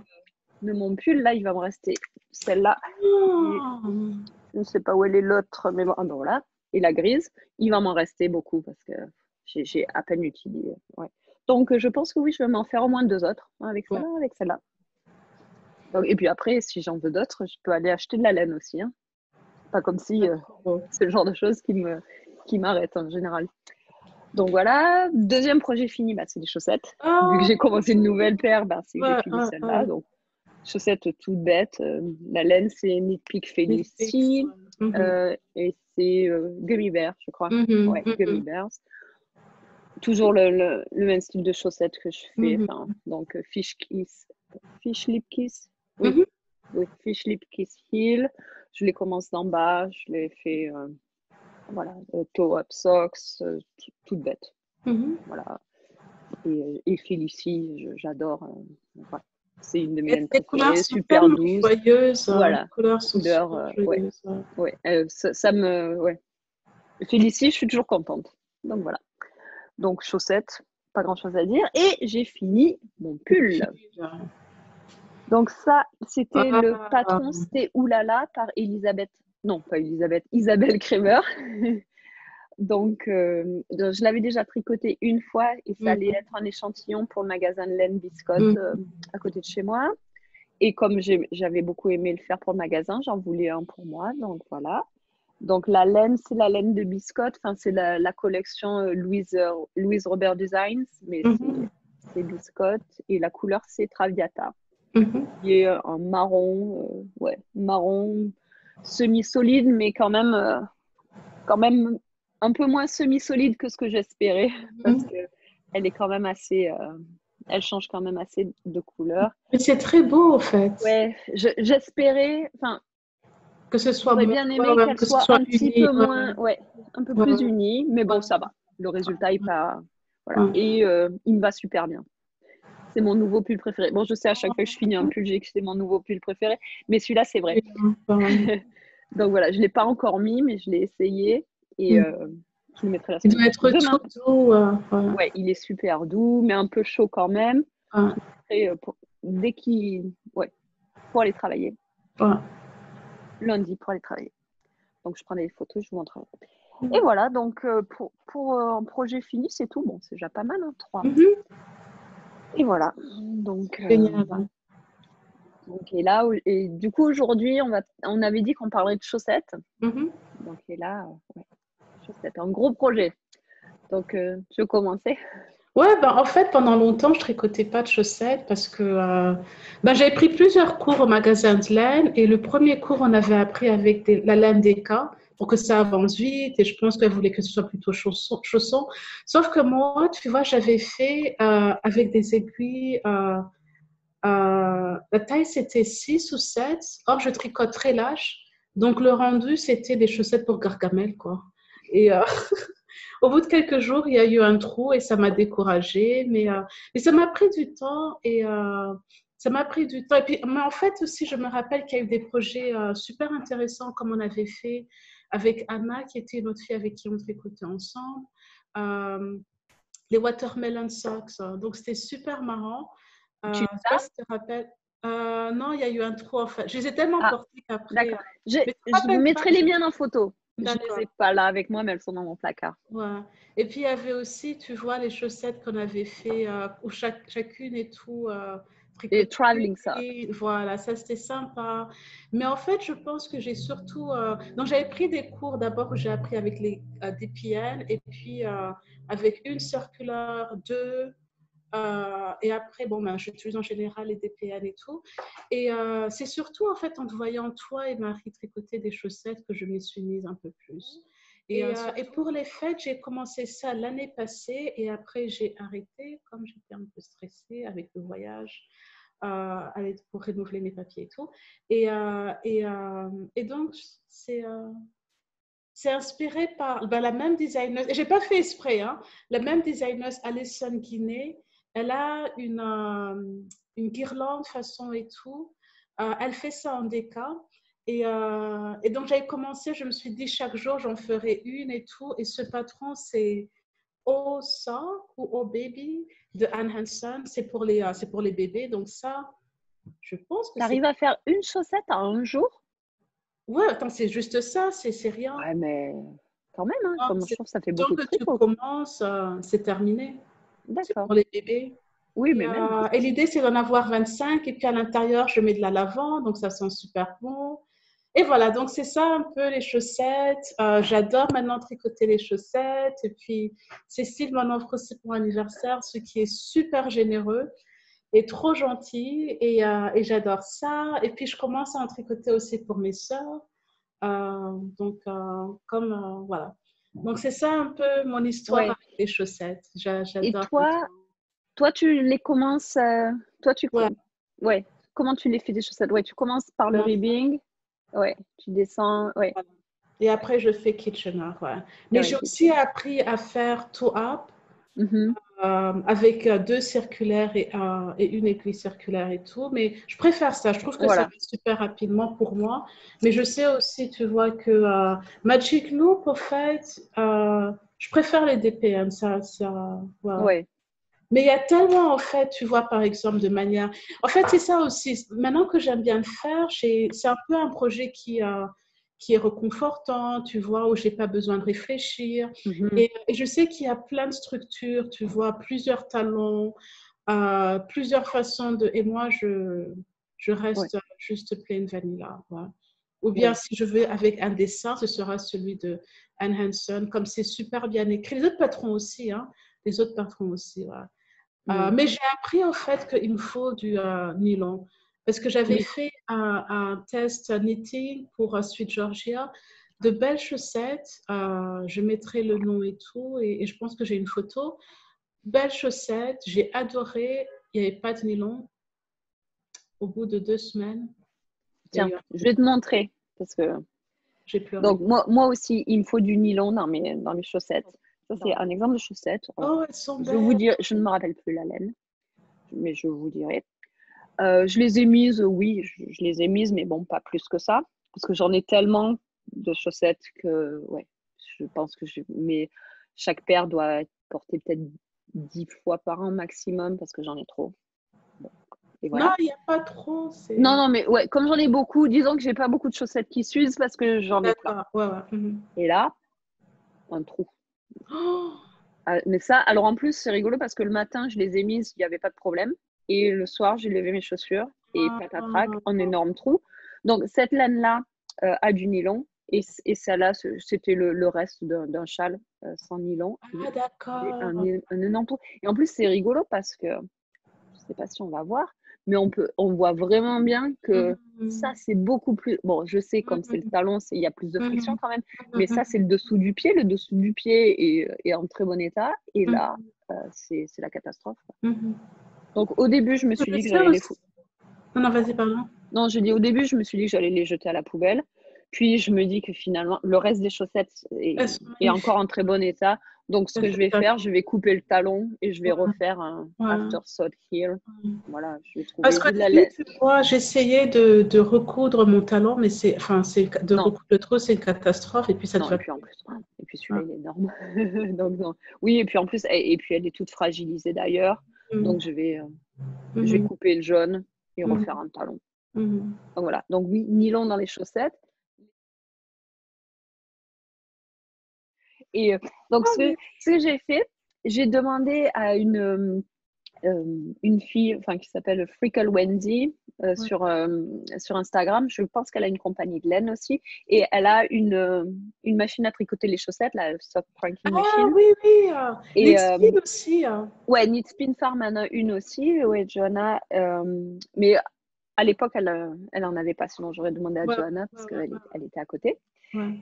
[SPEAKER 2] de mon pull. Là, il va me rester celle-là. Et
[SPEAKER 1] Oh.
[SPEAKER 2] je ne sais pas où elle est l'autre, mais bon, ah ben voilà. Et la grise, il va m'en rester beaucoup parce que j'ai à peine utilisé. Ouais. Donc, je pense que oui, je vais m'en faire au moins deux autres, hein, avec
[SPEAKER 1] Ouais.
[SPEAKER 2] celle-là, avec celle-là. Et puis après, si j'en veux d'autres, je peux aller acheter de la laine aussi, hein. Pas comme si
[SPEAKER 1] C'est trop beau.
[SPEAKER 2] c'est le genre de choses qui m'arrête en général. Donc voilà, deuxième projet fini, bah, c'est les chaussettes. Vu que
[SPEAKER 1] Ah,
[SPEAKER 2] j'ai commencé une nouvelle paire, bah, c'est que j'ai
[SPEAKER 1] ouais,
[SPEAKER 2] fini
[SPEAKER 1] ouais,
[SPEAKER 2] celle-là.
[SPEAKER 1] ouais.
[SPEAKER 2] Donc, chaussettes toutes bêtes. La laine, c'est Knit Peak
[SPEAKER 1] Netflix,
[SPEAKER 2] Felicity.
[SPEAKER 1] ouais. Mhm.
[SPEAKER 2] Et c'est Gummy Bear, je crois.
[SPEAKER 1] Mhm,
[SPEAKER 2] Ouais, Gummy
[SPEAKER 1] mhm,
[SPEAKER 2] Bears. Toujours le même style de chaussettes que je fais.
[SPEAKER 1] mhm.
[SPEAKER 2] Donc, Fish Kiss Fish Lip Kiss. Oui,
[SPEAKER 1] Mhm,
[SPEAKER 2] oui, Fish Lip Kiss Heel. Je les commence d'en bas. Je les fais, voilà, toe up socks, toute bête.
[SPEAKER 1] mhm.
[SPEAKER 2] Voilà. Et Félicie, j'adore. Voilà. C'est une de mes
[SPEAKER 1] Et
[SPEAKER 2] laines
[SPEAKER 1] les couleurs
[SPEAKER 2] préférées,
[SPEAKER 1] sont
[SPEAKER 2] super
[SPEAKER 1] tellement
[SPEAKER 2] douce.
[SPEAKER 1] joyeuses. Les
[SPEAKER 2] Voilà,
[SPEAKER 1] couleurs sont
[SPEAKER 2] couleur,
[SPEAKER 1] super
[SPEAKER 2] ouais,
[SPEAKER 1] joyeuses.
[SPEAKER 2] ouais. Ça me, ouais. Félicie, je suis toujours contente. Donc voilà. Donc chaussettes, pas grand chose à dire. Et j'ai fini mon pull. Donc ça, c'était le
[SPEAKER 1] Ah,
[SPEAKER 2] patron, c'était Oulala par Elisabeth. Non, pas Elisabeth, Isabelle Kremer. Donc, je l'avais déjà tricoté une fois et ça allait
[SPEAKER 1] mhm,
[SPEAKER 2] être un échantillon pour le magasin de laine Biscotte
[SPEAKER 1] mhm.
[SPEAKER 2] à côté de chez moi. Et comme j'avais beaucoup aimé le faire pour le magasin, j'en voulais un pour moi. Donc voilà. Donc la laine, c'est la laine de Biscotte. Enfin, c'est la collection Louise Robert Designs, mais
[SPEAKER 1] Mhm,
[SPEAKER 2] c'est Biscotte. Et la couleur, c'est Traviata,
[SPEAKER 1] mhm.
[SPEAKER 2] qui est un marron, ouais, marron semi-solide, mais quand même un peu moins semi-solide que ce que j'espérais, parce
[SPEAKER 1] Mhm.
[SPEAKER 2] que elle est quand même assez, elle change quand même assez de couleur.
[SPEAKER 1] Mais c'est très beau, en fait.
[SPEAKER 2] Ouais, j'espérais, enfin,
[SPEAKER 1] Que ce soit
[SPEAKER 2] j'aurais
[SPEAKER 1] moins,
[SPEAKER 2] bien
[SPEAKER 1] ouais,
[SPEAKER 2] aimé
[SPEAKER 1] ouais,
[SPEAKER 2] qu'elle
[SPEAKER 1] que ce
[SPEAKER 2] soit
[SPEAKER 1] soit
[SPEAKER 2] un petit
[SPEAKER 1] uni.
[SPEAKER 2] peu
[SPEAKER 1] Ouais,
[SPEAKER 2] moins, ouais, un peu
[SPEAKER 1] ouais,
[SPEAKER 2] plus unie, mais bon, ça
[SPEAKER 1] ouais,
[SPEAKER 2] va. Le résultat est pas, voilà.
[SPEAKER 1] ouais.
[SPEAKER 2] Et il me va super bien. C'est mon nouveau pull préféré. Bon, je sais, à chaque fois que je finis un pull, j'ai que c'est mon nouveau pull préféré, mais celui-là, c'est vrai.
[SPEAKER 1] Pareil.
[SPEAKER 2] Donc voilà, je ne l'ai pas encore mis, mais je l'ai essayé et
[SPEAKER 1] Mhm.
[SPEAKER 2] je le mettrai la
[SPEAKER 1] Il
[SPEAKER 2] semaine
[SPEAKER 1] doit
[SPEAKER 2] prochaine.
[SPEAKER 1] être tout
[SPEAKER 2] Demain.
[SPEAKER 1] doux. Ouais,
[SPEAKER 2] Ouais, il est super doux, mais un peu chaud quand même.
[SPEAKER 1] ouais,
[SPEAKER 2] Je le mettrai dès qu'il. Ouais, pour aller travailler.
[SPEAKER 1] ouais.
[SPEAKER 2] Lundi pour aller travailler. Donc je prends des photos, je vous montrerai. Et
[SPEAKER 1] Mhm.
[SPEAKER 2] voilà, donc pour un projet fini, c'est tout. Bon, c'est déjà pas mal, hein, 3.
[SPEAKER 1] Mhm.
[SPEAKER 2] Et voilà. Donc,
[SPEAKER 1] Génial.
[SPEAKER 2] et là, et du coup, aujourd'hui, on avait dit qu'on parlerait de chaussettes.
[SPEAKER 1] Mhm.
[SPEAKER 2] Donc, et là, ouais, chaussettes, un gros projet. Donc, je vais commencer.
[SPEAKER 1] Ouais, ben, en fait, pendant longtemps, je tricotais pas de chaussettes parce que ben, j'avais pris plusieurs cours au magasin de laine et le premier cours, on avait appris avec la laine d'Eka pour que ça avance vite et je pense qu'elle voulait que ce soit plutôt chausson. Sauf que moi, tu vois, j'avais fait avec des aiguilles, la taille c'était 6 ou 7. Or, je tricote très lâche. Donc, le rendu, c'était des chaussettes pour Gargamel, quoi. Et au bout de quelques jours, il y a eu un trou et ça m'a découragée. Mais ça m'a pris du temps et ça m'a pris du temps. Et puis, mais en fait aussi, je me rappelle qu'il y a eu des projets super intéressants comme on avait fait avec Anna, qui était une autre fille avec qui on tricotait ensemble. Euh, les Watermelon Socks. Donc, c'était super marrant.
[SPEAKER 2] Tu
[SPEAKER 1] Je ne sais pas si tu te rappelles. Non, il y a eu un trou en fait. Je les ai tellement
[SPEAKER 2] Ah,
[SPEAKER 1] portés qu'après.
[SPEAKER 2] d'accord.
[SPEAKER 1] Mais tu te
[SPEAKER 2] Je
[SPEAKER 1] rappelles pas?
[SPEAKER 2] mettrai les miennes en photo. Je ne les
[SPEAKER 1] D'accord.
[SPEAKER 2] ai pas là avec moi, mais elles sont dans mon placard.
[SPEAKER 1] Ouais. Et puis, il y avait aussi, tu vois, les chaussettes qu'on avait fait, où chacune et tout,
[SPEAKER 2] Les
[SPEAKER 1] tricoté une
[SPEAKER 2] traveling socks.
[SPEAKER 1] ligne. Voilà, ça c'était sympa. Mais en fait, je pense que j'ai surtout. Donc, j'avais pris des cours d'abord où j'ai appris avec les DPN et puis avec une circulaire, deux. Et après, bon, ben, j'utilise en général les DPN et tout. Et c'est surtout, en fait, en te voyant toi et Marie tricoter des chaussettes que je m'y suis mise un peu plus. Et pour les fêtes, j'ai commencé ça l'année passée et après, j'ai arrêté comme j'étais un peu stressée avec le voyage pour renouveler mes papiers et tout. Et donc, c'est inspiré par ben, la même designeuse, et j'ai pas fait exprès, hein, la même designeuse, Alison Guinée. Elle a une guirlande façon et tout. Elle fait ça en déca. Et donc, j'avais commencé, je me suis dit, chaque jour, j'en ferai une et tout. Et ce patron, c'est Oh Sock ou Oh Baby de Anne Hanson. C'est pour les bébés. Donc, ça, je pense que
[SPEAKER 2] Tu
[SPEAKER 1] c'est.
[SPEAKER 2] arrives à faire une chaussette en un jour?
[SPEAKER 1] Ouais, attends, c'est juste ça, c'est rien.
[SPEAKER 2] Ouais, mais quand même, hein,
[SPEAKER 1] Non,
[SPEAKER 2] comme je trouve que ça fait
[SPEAKER 1] tant
[SPEAKER 2] beaucoup de
[SPEAKER 1] que tu
[SPEAKER 2] tricot.
[SPEAKER 1] commences, c'est terminé. C'est
[SPEAKER 2] D'accord.
[SPEAKER 1] pour les bébés.
[SPEAKER 2] Oui, mais même.
[SPEAKER 1] Et l'idée, c'est d'en avoir 25. Et puis à l'intérieur, je mets de la lavande, donc ça sent super bon. Et voilà, donc c'est ça un peu les chaussettes. J'adore maintenant tricoter les chaussettes. Et puis Cécile m'en offre aussi pour l'anniversaire, ce qui est super généreux et trop gentil. Et j'adore ça. Et puis je commence à en tricoter aussi pour mes sœurs. Donc, voilà. Donc, c'est ça un peu mon histoire
[SPEAKER 2] Ouais.
[SPEAKER 1] avec les chaussettes.
[SPEAKER 2] Et
[SPEAKER 1] J'adore.
[SPEAKER 2] toi, tu les commences, toi,
[SPEAKER 1] Ouais.
[SPEAKER 2] Ouais. Comment tu les fais des chaussettes? Ouais, tu commences par le
[SPEAKER 1] Comment
[SPEAKER 2] ribbing. Ouais, tu descends. Ouais,
[SPEAKER 1] voilà. Et après, je fais Kitchener. Ouais. Mais
[SPEAKER 2] ouais,
[SPEAKER 1] j'ai aussi appris à faire toe-up
[SPEAKER 2] Mhm.
[SPEAKER 1] avec deux circulaires et une aiguille circulaire et tout. Mais je préfère ça. Je trouve que ça va
[SPEAKER 2] Voilà.
[SPEAKER 1] super rapidement pour moi. Mais je sais aussi, tu vois, que Magic Loop, au fait, je préfère les DPM. Ouais.
[SPEAKER 2] Ouais.
[SPEAKER 1] Mais il y a tellement, en fait, tu vois, par exemple, de manière. En fait, c'est ça aussi. Maintenant que j'aime bien le faire, c'est un peu un projet qui est réconfortant, tu vois, où j'ai pas besoin de réfléchir.
[SPEAKER 2] Mhm.
[SPEAKER 1] Et je sais qu'il y a plein de structures, tu vois, plusieurs talents, plusieurs façons de. Et moi, je
[SPEAKER 2] Ouais,
[SPEAKER 1] reste juste plain vanilla. Ouais. Ou bien,
[SPEAKER 2] ouais.
[SPEAKER 1] si je veux avec un dessin, ce sera celui de Anne Hanson, comme c'est super bien écrit. Les autres patrons aussi, hein. Les autres patrons aussi, ouais.
[SPEAKER 2] Mm.
[SPEAKER 1] Mais j'ai appris en fait qu'il me faut du nylon parce que j'avais
[SPEAKER 2] Oui,
[SPEAKER 1] fait un test knitting pour Sweet Georgia, de belles chaussettes. Je mettrai le nom et tout, et je pense que j'ai une photo. Belles chaussettes, j'ai adoré. Il n'y avait pas de nylon au bout de 2 semaines.
[SPEAKER 2] tiens,
[SPEAKER 1] Et
[SPEAKER 2] je vais te montrer. Parce que
[SPEAKER 1] j'ai
[SPEAKER 2] donc
[SPEAKER 1] pleuré.
[SPEAKER 2] moi aussi, il me faut du nylon dans mes chaussettes. Ça, c'est un exemple de chaussettes. Alors,
[SPEAKER 1] Oh, elles sont
[SPEAKER 2] je vais vous
[SPEAKER 1] belles.
[SPEAKER 2] dire, je ne me rappelle plus la laine, mais je vous dirai. Je les ai mises, oui, je les ai mises, mais bon, pas plus que ça. Parce que j'en ai tellement de chaussettes que, ouais, je pense que mais chaque paire doit être portée peut-être 10 fois par an maximum parce que j'en ai trop. Bon, et
[SPEAKER 1] Non,
[SPEAKER 2] voilà.
[SPEAKER 1] il n'y a pas trop.
[SPEAKER 2] Non,
[SPEAKER 1] C'est
[SPEAKER 2] non, mais ouais, comme j'en ai beaucoup, disons que j'ai pas beaucoup de chaussettes qui s'usent parce que j'en ai plein.
[SPEAKER 1] d'accord. Ouais, ouais. Mhm.
[SPEAKER 2] Et là, un trou.
[SPEAKER 1] Oh,
[SPEAKER 2] Ah, mais ça, alors en plus, c'est rigolo parce que le matin, je les ai mises, il n'y avait pas de problème. Et le soir, j'ai levé mes chaussures et patatrac, un
[SPEAKER 1] ah,
[SPEAKER 2] énorme trou. Donc, cette laine-là a du nylon et celle-là, c'était le reste d'un châle sans nylon. Et
[SPEAKER 1] ah,
[SPEAKER 2] j'ai un,
[SPEAKER 1] d'accord.
[SPEAKER 2] un énorme trou. Et en plus, c'est rigolo parce que, je sais pas si on va voir, mais on voit vraiment bien que ça,
[SPEAKER 1] Mhm.
[SPEAKER 2] c'est beaucoup plus. Bon, je sais, comme c'est le
[SPEAKER 1] Mhm.
[SPEAKER 2] talon, il y a plus de friction
[SPEAKER 1] Mhm.
[SPEAKER 2] quand même, mais ça,
[SPEAKER 1] Mhm.
[SPEAKER 2] c'est le dessous du pied. Le dessous du pied est en très bon état. Et là,
[SPEAKER 1] Mhm.
[SPEAKER 2] c'est la catastrophe.
[SPEAKER 1] Mhm.
[SPEAKER 2] Donc, au début, je me suis
[SPEAKER 1] Je
[SPEAKER 2] dit que
[SPEAKER 1] sais
[SPEAKER 2] j'allais les
[SPEAKER 1] aussi.
[SPEAKER 2] foutre.
[SPEAKER 1] Non, non, vas-y, pardon.
[SPEAKER 2] Non, je dis au début, je me suis dit que j'allais les jeter à la poubelle. Puis, je me dis que finalement, le reste des chaussettes
[SPEAKER 1] Elles
[SPEAKER 2] est,
[SPEAKER 1] sont
[SPEAKER 2] est encore
[SPEAKER 1] magnifiques.
[SPEAKER 2] en très bon état. Donc, ce
[SPEAKER 1] Elles
[SPEAKER 2] que je
[SPEAKER 1] sont
[SPEAKER 2] vais faire, je
[SPEAKER 1] magnifiques.
[SPEAKER 2] vais couper le talon et je vais
[SPEAKER 1] Ouais,
[SPEAKER 2] refaire un
[SPEAKER 1] ouais.
[SPEAKER 2] after sewed heel. Voilà, je vais
[SPEAKER 1] Parce
[SPEAKER 2] trouver
[SPEAKER 1] qu'au
[SPEAKER 2] de la
[SPEAKER 1] début,
[SPEAKER 2] laine.
[SPEAKER 1] tu vois, j'essayais de recoudre mon talon, mais de
[SPEAKER 2] Non,
[SPEAKER 1] recoudre le trou, c'est une catastrophe, et puis ça ne
[SPEAKER 2] non, et
[SPEAKER 1] va
[SPEAKER 2] puis en
[SPEAKER 1] plus.
[SPEAKER 2] plus, et puis celui-là,
[SPEAKER 1] Ouais.
[SPEAKER 2] il est énorme. Donc, non. Oui, et puis en plus, et puis elle est toute fragilisée d'ailleurs. Donc,
[SPEAKER 1] Mhm.
[SPEAKER 2] je vais
[SPEAKER 1] Mhm.
[SPEAKER 2] couper le jaune et refaire
[SPEAKER 1] Mhm.
[SPEAKER 2] un talon.
[SPEAKER 1] Mhm.
[SPEAKER 2] Donc, voilà. Donc, oui, nylon dans les chaussettes. Et donc,
[SPEAKER 1] Ah oui.
[SPEAKER 2] ce que j'ai fait, j'ai demandé à une fille enfin, qui s'appelle Freakle Wendy
[SPEAKER 1] Ouais.
[SPEAKER 2] sur Instagram. Je pense qu'elle a une compagnie de laine aussi. Et elle a une machine à tricoter les chaussettes, la Soft Pranking
[SPEAKER 1] Ah
[SPEAKER 2] Machine.
[SPEAKER 1] oui, oui.
[SPEAKER 2] Et
[SPEAKER 1] Knitspin aussi.
[SPEAKER 2] ouais, Knit Spin Farm en a une aussi. Ouais, Johanna. Mais à l'époque, elle en avait pas, sinon j'aurais demandé à
[SPEAKER 1] Ouais,
[SPEAKER 2] Johanna
[SPEAKER 1] ouais,
[SPEAKER 2] parce
[SPEAKER 1] ouais,
[SPEAKER 2] qu'elle elle était à côté.
[SPEAKER 1] ouais.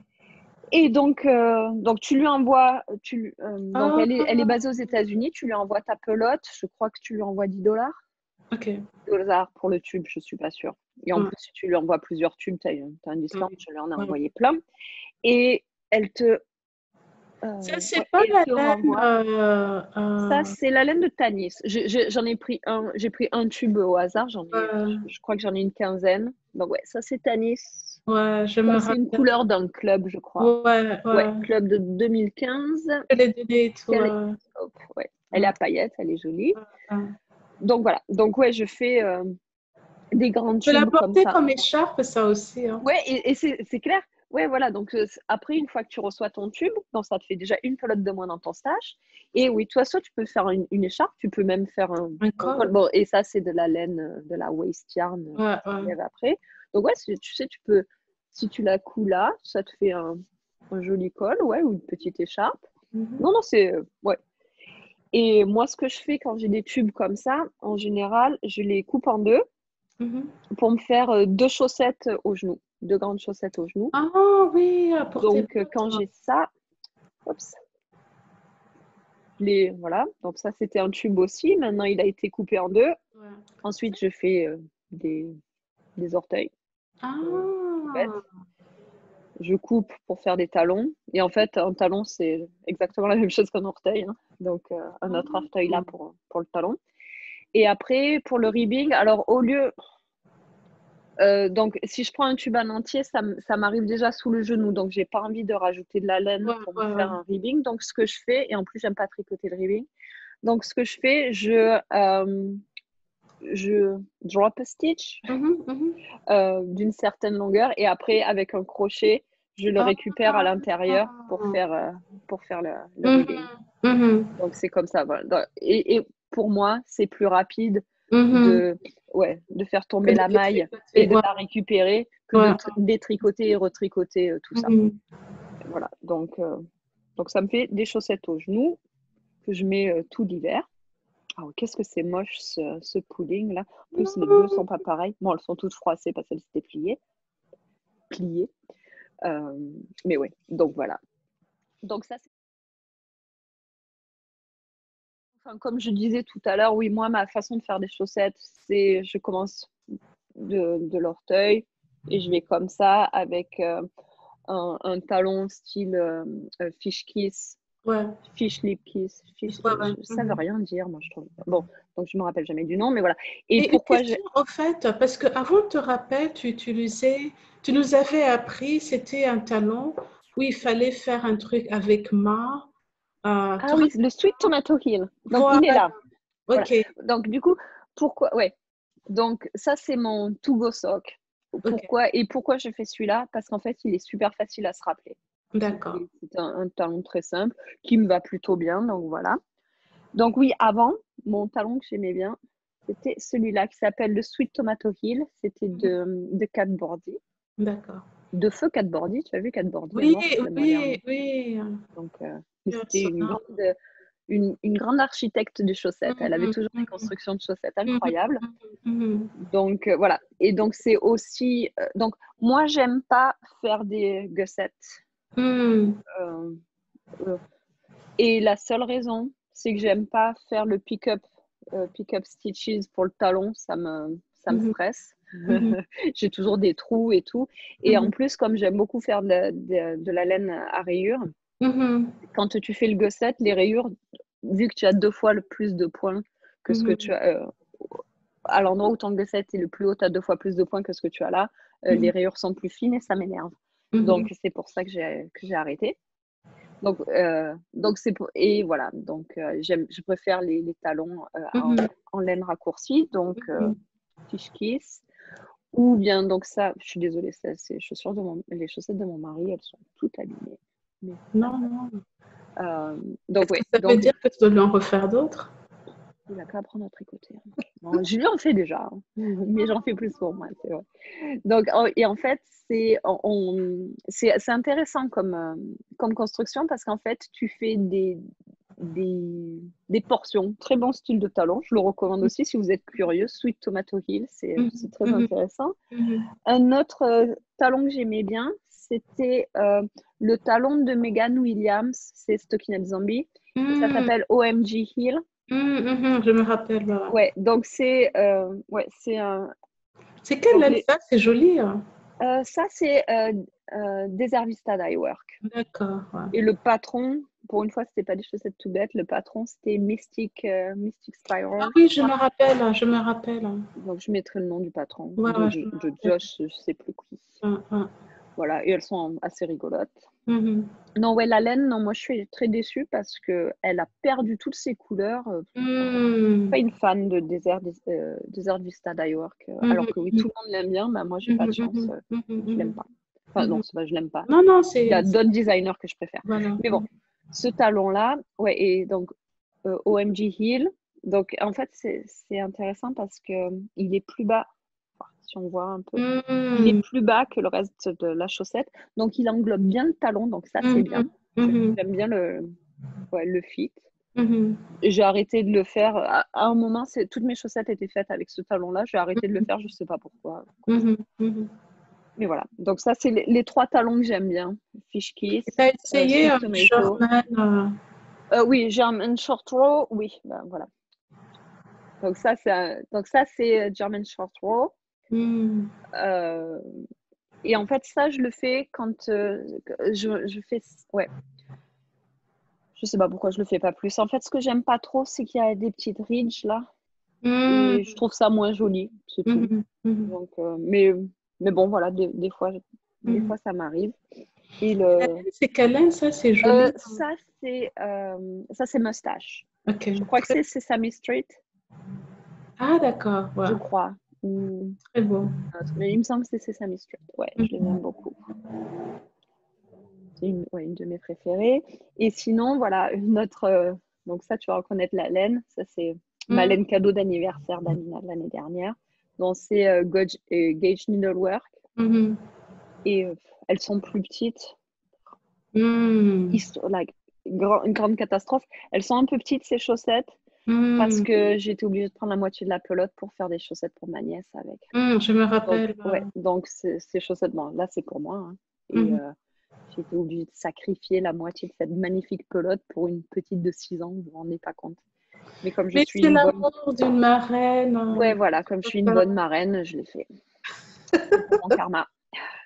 [SPEAKER 2] Et donc tu lui envoies, donc
[SPEAKER 1] Ah,
[SPEAKER 2] elle est basée aux États-Unis, tu lui envoies ta pelote, je crois que tu lui envoies
[SPEAKER 1] ok.
[SPEAKER 2] $10 pour le tube, je suis pas sûre. Et en
[SPEAKER 1] Ouais,
[SPEAKER 2] plus, si tu lui envoies plusieurs tubes, tu as un discount,
[SPEAKER 1] ouais,
[SPEAKER 2] je lui en ai
[SPEAKER 1] ouais.
[SPEAKER 2] envoyé plein. Et
[SPEAKER 1] Ça,
[SPEAKER 2] ouais,
[SPEAKER 1] c'est pas
[SPEAKER 2] et elle
[SPEAKER 1] la
[SPEAKER 2] te
[SPEAKER 1] laine.
[SPEAKER 2] renvoie. Ça, c'est la laine de Tanis. J'en ai pris j'ai pris un tube au hasard, je crois que j'en ai une quinzaine. Donc ouais, ça c'est Tanis.
[SPEAKER 1] Ouais, je
[SPEAKER 2] Ça,
[SPEAKER 1] me
[SPEAKER 2] c'est une
[SPEAKER 1] rappelle.
[SPEAKER 2] couleur d'un club, je crois.
[SPEAKER 1] Ouais,
[SPEAKER 2] Ouais,
[SPEAKER 1] ouais.
[SPEAKER 2] club de 2015.
[SPEAKER 1] Je l'ai donné et tout.
[SPEAKER 2] Elle est, hop, ouais. Elle est
[SPEAKER 1] Ouais,
[SPEAKER 2] à paillettes, elle est jolie.
[SPEAKER 1] ouais.
[SPEAKER 2] Donc voilà. Donc ouais, je fais des grands
[SPEAKER 1] Je peux la
[SPEAKER 2] tubes comme
[SPEAKER 1] porter
[SPEAKER 2] ça.
[SPEAKER 1] comme écharpe, ça aussi. Hein.
[SPEAKER 2] Ouais, et c'est clair. Ouais, voilà. Donc après, une fois que tu reçois ton tube, donc ça te fait déjà une pelote de moins dans ton stash. Et oui, toi, soit tu peux faire une écharpe, tu peux même faire
[SPEAKER 1] Un
[SPEAKER 2] un col.
[SPEAKER 1] col.
[SPEAKER 2] Bon, et ça, c'est de la laine, de la waste yarn
[SPEAKER 1] Ouais,
[SPEAKER 2] qui
[SPEAKER 1] ouais.
[SPEAKER 2] lève après. Donc ouais, tu sais, tu peux, si tu la couds là, ça te fait un joli col, ouais, ou une petite écharpe.
[SPEAKER 1] Mhm,
[SPEAKER 2] Non, non, ouais. Et moi, ce que je fais quand j'ai des tubes comme ça, en général, je les coupe en deux
[SPEAKER 1] mhm.
[SPEAKER 2] pour me faire deux chaussettes au genou, deux grandes chaussettes au genou.
[SPEAKER 1] Ah oui, pour tes
[SPEAKER 2] Donc,
[SPEAKER 1] bottes.
[SPEAKER 2] quand
[SPEAKER 1] Ouais.
[SPEAKER 2] j'ai ça, oups, voilà. Donc ça, c'était un tube aussi. Maintenant, il a été coupé en deux.
[SPEAKER 1] Ouais.
[SPEAKER 2] Ensuite, je fais des orteils.
[SPEAKER 1] Ah,
[SPEAKER 2] Bête. Je coupe pour faire des talons. Et en fait, un talon, c'est exactement la même chose qu'un orteil, hein. Donc, un autre orteil là pour le talon. Et après, pour le ribbing, alors au lieu... donc, si je prends un tube en entier, ça m'arrive déjà sous le genou. Donc, j'ai pas envie de rajouter de la laine pour me faire un ribbing. Donc, ce que je fais, et en plus, j'aime pas tricoter le ribbing. Donc, ce que je fais, je drop a stitch d'une certaine longueur. Et après, avec un crochet, je le récupère à l'intérieur pour faire le ribbing. Donc, c'est comme ça. Voilà. Et pour moi, c'est plus rapide de faire tomber la maille et de la récupérer que de détricoter et retricoter tout ça. Voilà. Donc, ça me fait des chaussettes aux genoux que je mets tout l'hiver. Oh, qu'est-ce que c'est moche ce pudding là. En plus, les bleus sont pas pareils. Bon, elles sont toutes froissées parce qu'elles étaient pliées. Mais oui, donc voilà. Donc ça, enfin, comme je disais tout à l'heure, oui, moi, ma façon de faire des chaussettes, c'est je commence de l'orteil et je vais comme ça avec un talon style fish kiss.
[SPEAKER 1] Ouais.
[SPEAKER 2] Fish lip kiss. Ça veut rien dire, moi, je trouve. Bon, donc je me rappelle jamais du nom, mais voilà. Et pourquoi
[SPEAKER 1] une question, en fait, parce qu'avant, tu te rappelles, tu nous avais appris, c'était un talon où il fallait faire un truc avec main.
[SPEAKER 2] Ah oui, le Sweet Tomato Heel. Donc,
[SPEAKER 1] voilà.
[SPEAKER 2] il est là.
[SPEAKER 1] Ok.
[SPEAKER 2] Voilà. Donc, du coup, pourquoi? Ouais. Donc, ça, c'est mon to-go sock. Pourquoi? Et pourquoi je fais celui-là? Parce qu'en fait, il est super facile à se rappeler.
[SPEAKER 1] D'accord.
[SPEAKER 2] C'est un talon très simple qui me va plutôt bien. Donc, voilà. Donc, oui, avant, mon talon que j'aimais bien, c'était celui-là qui s'appelle le Sweet Tomato Heel. C'était de Kat Bordy.
[SPEAKER 1] D'accord.
[SPEAKER 2] De feu Kat Bordy. Tu as vu Kat Bordy?
[SPEAKER 1] Oui.
[SPEAKER 2] Donc, c'était une grande architecte de chaussettes. Elle avait toujours des constructions de chaussettes incroyables. Donc, voilà. Et donc, c'est aussi... donc, moi, j'aime pas faire des gussettes. Et la seule raison, c'est que j'aime pas faire le pick-up stitches pour le talon. Ça me stresse. J'ai toujours des trous et tout. Et en plus, comme j'aime beaucoup faire de la laine à rayures, quand tu fais le gusset, les rayures, vu que tu as 2 fois le plus de points que ce que tu as à l'endroit où ton gusset est le plus haut, tu as 2 fois plus de points que ce que tu as là. Les rayures sont plus fines et ça m'énerve. Donc, c'est pour ça que j'ai arrêté. Donc c'est et voilà. Donc, je préfère les talons en laine raccourcie, donc fish kiss. Ou bien, donc ça, je suis désolée, c'est les chaussettes de mon mari, elles sont toutes abîmées. Mais
[SPEAKER 1] non.
[SPEAKER 2] Donc, oui.
[SPEAKER 1] Ça veut dire que tu dois lui en refaire d'autres?
[SPEAKER 2] Il n'a qu'à apprendre à tricoter. Bon, je lui en fais déjà, hein, mais j'en fais plus pour moi, c'est vrai. Donc, et en fait, c'est intéressant comme construction parce qu'en fait, tu fais des portions. Très bon style de talon. Je le recommande aussi si vous êtes curieux. Sweet Tomato Heel, c'est très intéressant. Un autre talon que j'aimais bien, c'était le talon de Megan Williams. C'est Stockinette Zombie. Et ça s'appelle OMG Heel.
[SPEAKER 1] Je me rappelle. Voilà.
[SPEAKER 2] Ouais, donc c'est un.
[SPEAKER 1] C'est quelle laine ça? C'est joli.
[SPEAKER 2] Ça, c'est Desert Vista Dye Work.
[SPEAKER 1] D'accord. Ouais.
[SPEAKER 2] Et le patron, pour une fois, c'était pas des chaussettes tout bêtes. Le patron, c'était Mystic Spiral.
[SPEAKER 1] Ah oui, je me rappelle.
[SPEAKER 2] Donc, je mettrai le nom du patron.
[SPEAKER 1] Ouais,
[SPEAKER 2] de Josh, je sais plus qui. Voilà, et elles sont assez rigolotes. Non, ouais, la laine, non, moi je suis très déçue parce qu'elle a perdu toutes ses couleurs. Je ne suis pas une fan de Desert Vista Dye Work. Alors que oui, tout le monde l'aime bien, mais moi j'ai pas de chance. Je l'aime pas. Enfin, non, c'est pas je l'aime pas.
[SPEAKER 1] Non,
[SPEAKER 2] il y a d'autres designers que je préfère.
[SPEAKER 1] Voilà.
[SPEAKER 2] Mais bon, ce talon-là, ouais, et donc OMG Heel. Donc en fait, c'est intéressant parce qu'il est plus bas. Si on voit un peu, il est plus bas que le reste de la chaussette, donc il englobe bien le talon, donc ça c'est bien. J'aime bien le fit. J'ai arrêté de le faire à un moment. Toutes mes chaussettes étaient faites avec ce talon-là. J'ai arrêté de le faire, je sais pas pourquoi. Mais voilà. Donc ça c'est les 3 talons que j'aime bien. Fish kiss.
[SPEAKER 1] Tu as essayé un Shortman?
[SPEAKER 2] Oui, j'ai un short row. Oui, ben voilà. Donc ça, c'est German Short Row.
[SPEAKER 1] Hmm.
[SPEAKER 2] Euh, et en fait, ça, je le fais quand je fais... Ouais, je sais pas pourquoi je le fais pas plus. En fait, ce que j'aime pas trop, c'est qu'il y a des petites ridges là.
[SPEAKER 1] Hmm.
[SPEAKER 2] Et je trouve ça moins joli, c'est tout.
[SPEAKER 1] Mhm. Mhm.
[SPEAKER 2] Donc, mais bon, voilà, des
[SPEAKER 1] Mhm.
[SPEAKER 2] fois, ça m'arrive. Et
[SPEAKER 1] La laine, c'est quelle laine, ça? C'est joli.
[SPEAKER 2] ça, c'est Moustache.
[SPEAKER 1] Ok,
[SPEAKER 2] Je crois que c'est Sesame Street,
[SPEAKER 1] ah, d'accord, ouais,
[SPEAKER 2] je crois.
[SPEAKER 1] très beau.
[SPEAKER 2] Mais il me semble que c'est Sesame Street. Ouais, je les
[SPEAKER 1] Mhm.
[SPEAKER 2] aime beaucoup. C'est une de mes préférées. Et sinon, voilà, une autre. Donc, ça, tu vas reconnaître la laine. Ça, c'est ma
[SPEAKER 1] Mhm.
[SPEAKER 2] laine cadeau d'anniversaire d'Amina de l'année dernière. Donc, c'est Gauge Needlework.
[SPEAKER 1] Mhm.
[SPEAKER 2] Et elles sont plus petites.
[SPEAKER 1] Mhm.
[SPEAKER 2] Like, une grande catastrophe. Elles sont un peu petites, ces chaussettes, parce
[SPEAKER 1] Mhm.
[SPEAKER 2] que j'ai été obligée de prendre la moitié de la pelote pour faire des chaussettes pour ma nièce avec.
[SPEAKER 1] Mhm. Je me
[SPEAKER 2] Donc,
[SPEAKER 1] rappelle.
[SPEAKER 2] ouais, donc ces chaussettes, bon, là, c'est pour moi, hein. Et
[SPEAKER 1] Mhm.
[SPEAKER 2] j'ai été obligée de sacrifier la moitié de cette magnifique pelote pour une petite de 6 ans, vous vous rendez pas compte. Mais comme je
[SPEAKER 1] Mais
[SPEAKER 2] suis
[SPEAKER 1] c'est
[SPEAKER 2] une bonne...
[SPEAKER 1] l'amour d'une marraine.
[SPEAKER 2] Ouais, voilà, comme je suis une bonne marraine, je l'ai fait. C'est pour mon karma.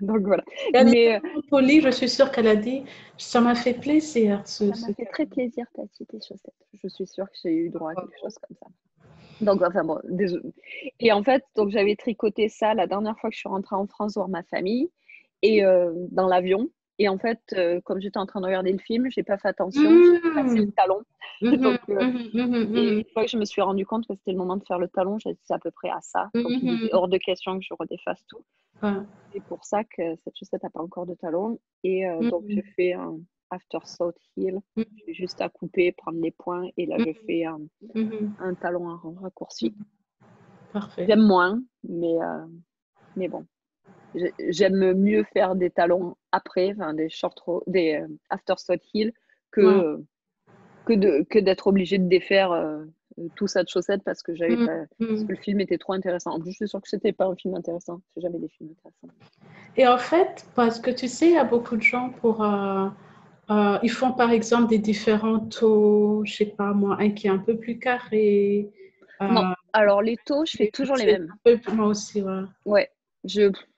[SPEAKER 2] Donc voilà.
[SPEAKER 1] Et elle est
[SPEAKER 2] Mais
[SPEAKER 1] tellement polie, je suis sûre qu'elle a dit, ça m'a fait plaisir,
[SPEAKER 2] ça m'a fait très plaisir, Tati, tes chaussettes. Je suis sûre que j'ai eu droit à quelque chose comme ça. Donc, enfin bon, désolé. Et en fait, donc j'avais tricoté ça la dernière fois que je suis rentrée en France voir ma famille et dans l'avion. Et en fait, comme j'étais en train de regarder le film, j'ai pas fait attention, j'ai dépassé le
[SPEAKER 1] Mhm.
[SPEAKER 2] talon.
[SPEAKER 1] Mhm.
[SPEAKER 2] Donc,
[SPEAKER 1] Mhm. Mhm.
[SPEAKER 2] et
[SPEAKER 1] Mhm.
[SPEAKER 2] une fois que je me suis rendu compte que c'était le moment de faire le talon, j'ai dit c'est à peu près à ça. Donc, il était
[SPEAKER 1] Mhm.
[SPEAKER 2] hors de question que je redéfasse tout.
[SPEAKER 1] Ouais.
[SPEAKER 2] C'est pour ça que cette chaussette n'a pas encore de talon. Et donc, je
[SPEAKER 1] Mhm.
[SPEAKER 2] fais un after saut heel. J'ai juste à couper, prendre les points. Et là, je
[SPEAKER 1] Mhm.
[SPEAKER 2] fais
[SPEAKER 1] Mhm.
[SPEAKER 2] un talon en raccourci.
[SPEAKER 1] Mhm. Parfait.
[SPEAKER 2] J'aime moins, mais bon. J'aime mieux faire des talons après, enfin des des after saut heel
[SPEAKER 1] Ouais.
[SPEAKER 2] que, que d'être obligé de défaire tout ça de chaussettes parce que j'avais
[SPEAKER 1] Mhm.
[SPEAKER 2] pas, parce que
[SPEAKER 1] Mhm.
[SPEAKER 2] le film était trop intéressant. En plus, je suis sûre que c'était pas un film intéressant. J'ai jamais des films intéressants.
[SPEAKER 1] Et en fait, parce que tu sais, il y a beaucoup de gens ils font par exemple des différents taux, je sais pas moi, un qui est un peu plus carré,
[SPEAKER 2] Non,
[SPEAKER 1] euh,
[SPEAKER 2] alors les taux, je fais toujours les mêmes.
[SPEAKER 1] moi aussi, ouais, un
[SPEAKER 2] Ouais,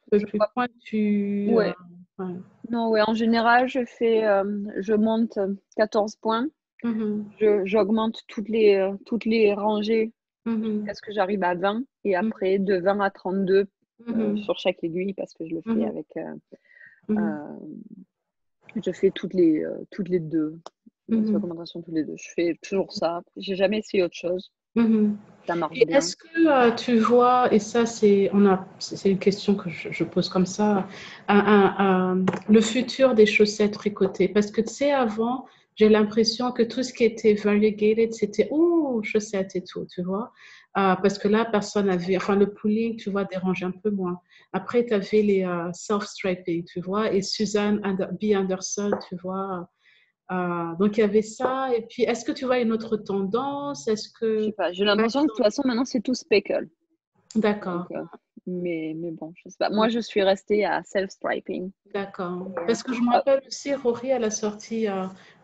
[SPEAKER 1] peu
[SPEAKER 2] je
[SPEAKER 1] plus
[SPEAKER 2] vois.
[SPEAKER 1] pointu.
[SPEAKER 2] Ouais,
[SPEAKER 1] Ouais.
[SPEAKER 2] non, ouais, en général, je monte 14 points.
[SPEAKER 1] Mhm.
[SPEAKER 2] J'augmente toutes les rangées
[SPEAKER 1] Mhm.
[SPEAKER 2] jusqu'à ce que j'arrive à 20 et
[SPEAKER 1] Mhm.
[SPEAKER 2] après de 20 à 32
[SPEAKER 1] Mhm.
[SPEAKER 2] sur chaque aiguille parce que je le fais
[SPEAKER 1] Mhm.
[SPEAKER 2] avec
[SPEAKER 1] Mhm.
[SPEAKER 2] euh, je fais toutes les deux
[SPEAKER 1] Mhm.
[SPEAKER 2] augmentations toutes les deux. Je fais toujours ça. J'ai jamais essayé autre chose.
[SPEAKER 1] Mhm.
[SPEAKER 2] Ça marche
[SPEAKER 1] Et
[SPEAKER 2] bien.
[SPEAKER 1] est-ce que tu vois, et ça c'est une question que je pose comme ça, le futur des chaussettes tricotées? Parce que tu sais, avant, j'ai l'impression que tout ce qui était variegated, c'était chaussettes et tout, tu vois. Parce que là, personne n'avait, enfin, le pulling, tu vois, dérange un peu moins. Après, tu avais les self-striping, tu vois, et B. Anderson, tu vois. Donc, il y avait ça. Et puis, est-ce que tu vois une autre tendance? Est-ce
[SPEAKER 2] Je sais
[SPEAKER 1] que
[SPEAKER 2] pas. J'ai l'impression que de toute façon maintenant c'est tout speckle. Donc
[SPEAKER 1] D'accord,
[SPEAKER 2] mais bon, je sais pas. Moi je suis restée à self-striping.
[SPEAKER 1] d'accord.
[SPEAKER 2] Et,
[SPEAKER 1] Parce que je me rappelle aussi, Rory, elle a sorti